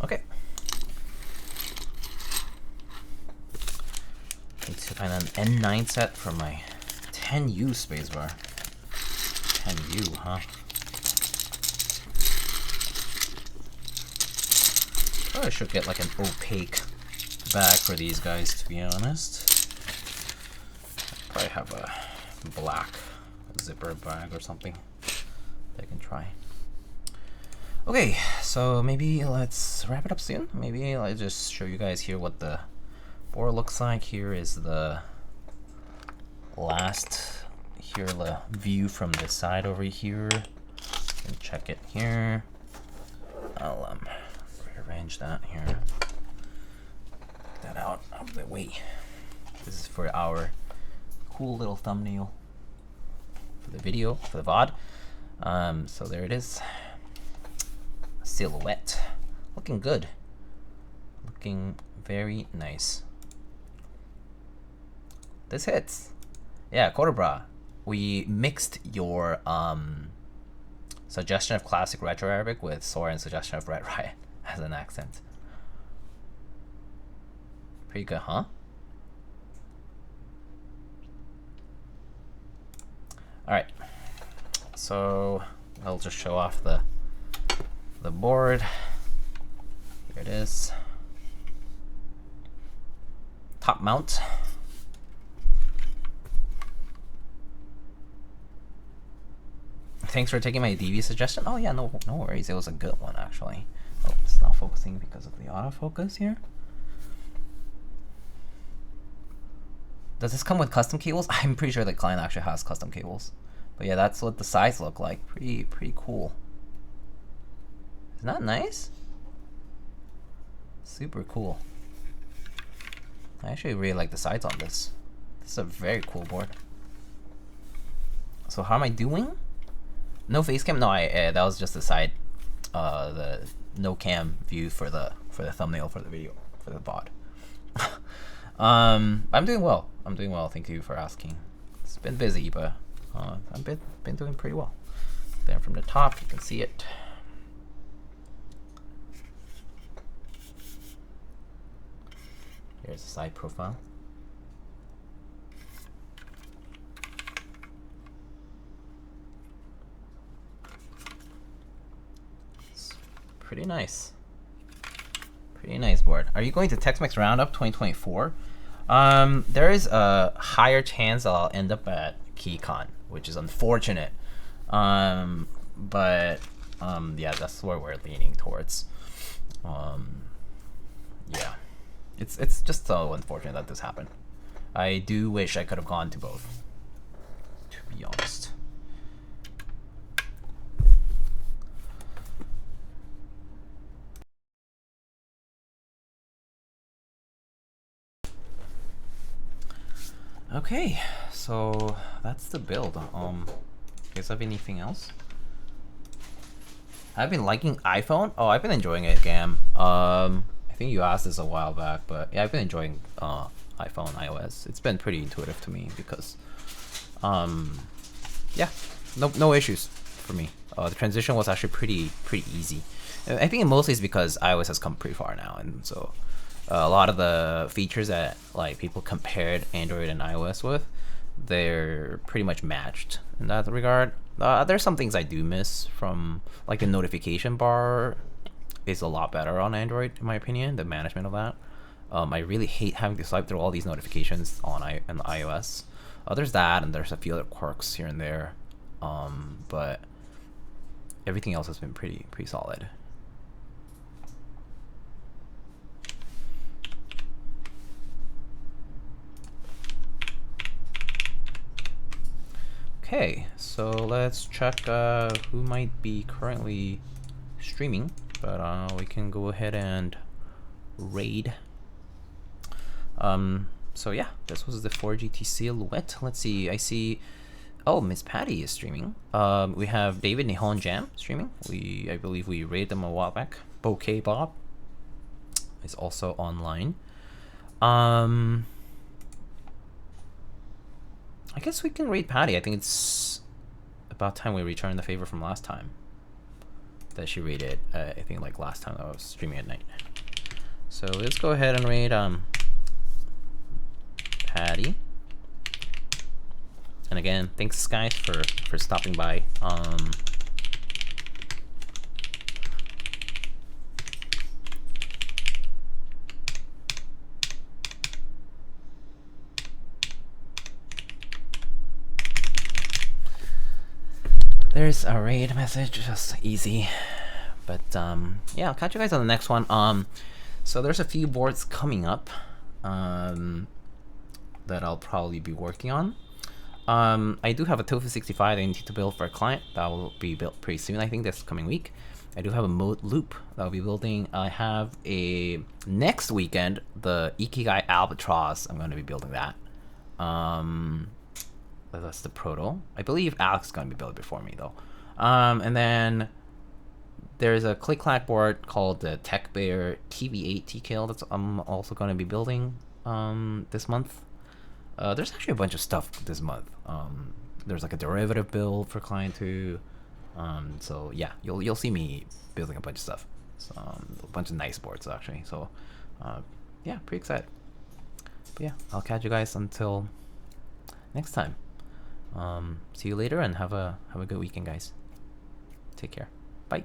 Okay. Need to find an N9 set for my 10U spacebar. 10U, huh? Probably should get like an opaque bag for these guys, to be honest. Probably have a black zipper bag or something that I can try. Okay, so maybe let's wrap it up soon. Maybe I'll just show you guys here what the board looks like. Here is the the view from the side over here. And check it here. I'll rearrange that here. Get that out of the way. This is for our cool little thumbnail for the video, for the VOD. So there it is. Silhouette. Looking good. Looking very nice. This hits. Yeah, Cordobra. We mixed your suggestion of classic retro Arabic with Soren's suggestion of Red Riot as an accent. Pretty good, huh? Alright. So I'll just show off the board. Here it is. Top mount. Thanks for taking my DV suggestion. Oh yeah, no worries. It was a good one actually. Oh, it's not focusing because of the autofocus here. Does this come with custom cables? I'm pretty sure the client actually has custom cables. But yeah, that's what the sides look like. Pretty cool. Isn't that nice? Super cool. I actually really like the sides on this. This is a very cool board. So how am I doing? No face cam? No, that was just the side, the no cam view for the thumbnail for the video, for the VOD. I'm doing well. I'm doing well. Thank you for asking. It's been busy, but I've been doing pretty well. Then from the top, you can see it. Here's the side profile. It's pretty nice. Pretty nice board. Are you going to Tex-Mex Roundup 2024? There is a higher chance I'll end up at KeyCon, which is unfortunate. But yeah, that's where we're leaning towards. Yeah. It's just so unfortunate that this happened. I do wish I could have gone to both, to be honest. Okay, so that's the build. You guys have anything else? I've been liking iPhone. Oh, I've been enjoying it, Gam. I think you asked this a while back, but yeah, I've been enjoying iPhone, iOS. It's been pretty intuitive to me because, yeah, no issues for me. The transition was actually pretty easy. I think it mostly is because iOS has come pretty far now, and so a lot of the features that like people compared Android and iOS with, they're pretty much matched in that regard. There's some things I do miss from, like the notification bar is a lot better on Android, in my opinion, the management of that. I really hate having to swipe through all these notifications on iOS. There's that, and there's a few other quirks here and there, but everything else has been pretty solid. Okay, so let's check who might be currently streaming, but we can go ahead and raid. So yeah, this was the 4GT silhouette. Let's see, I see, oh, Miss Patty is streaming. We have David Nihon Jam streaming. I believe we raided them a while back. Bouquet Bob is also online. I guess we can raid Patty. I think it's about time we return the favor from last time that she raided. I think like last time I was streaming at night. So let's go ahead and raid Patty. And again, thanks guys for stopping by. There's a raid message, just easy. But yeah, I'll catch you guys on the next one. So there's a few boards coming up that I'll probably be working on. I do have a Tofu 65 I need to build for a client. That will be built pretty soon, I think this coming week. I do have a mode loop that I'll be building. I have a next weekend, the Ikigai Albatross. I'm going to be building that. That's the proto. I believe Alex is going to be building before me though. And then there's a click clack board called the Tech Bear TV8 TKL that's I'm also going to be building this month. There's actually a bunch of stuff this month. There's like a derivative build for client 2. So yeah, you'll see me building a bunch of stuff. So, a bunch of nice boards actually. So yeah, pretty excited. But yeah, I'll catch you guys until next time. See you later and have a good weekend, guys. Take care. Bye.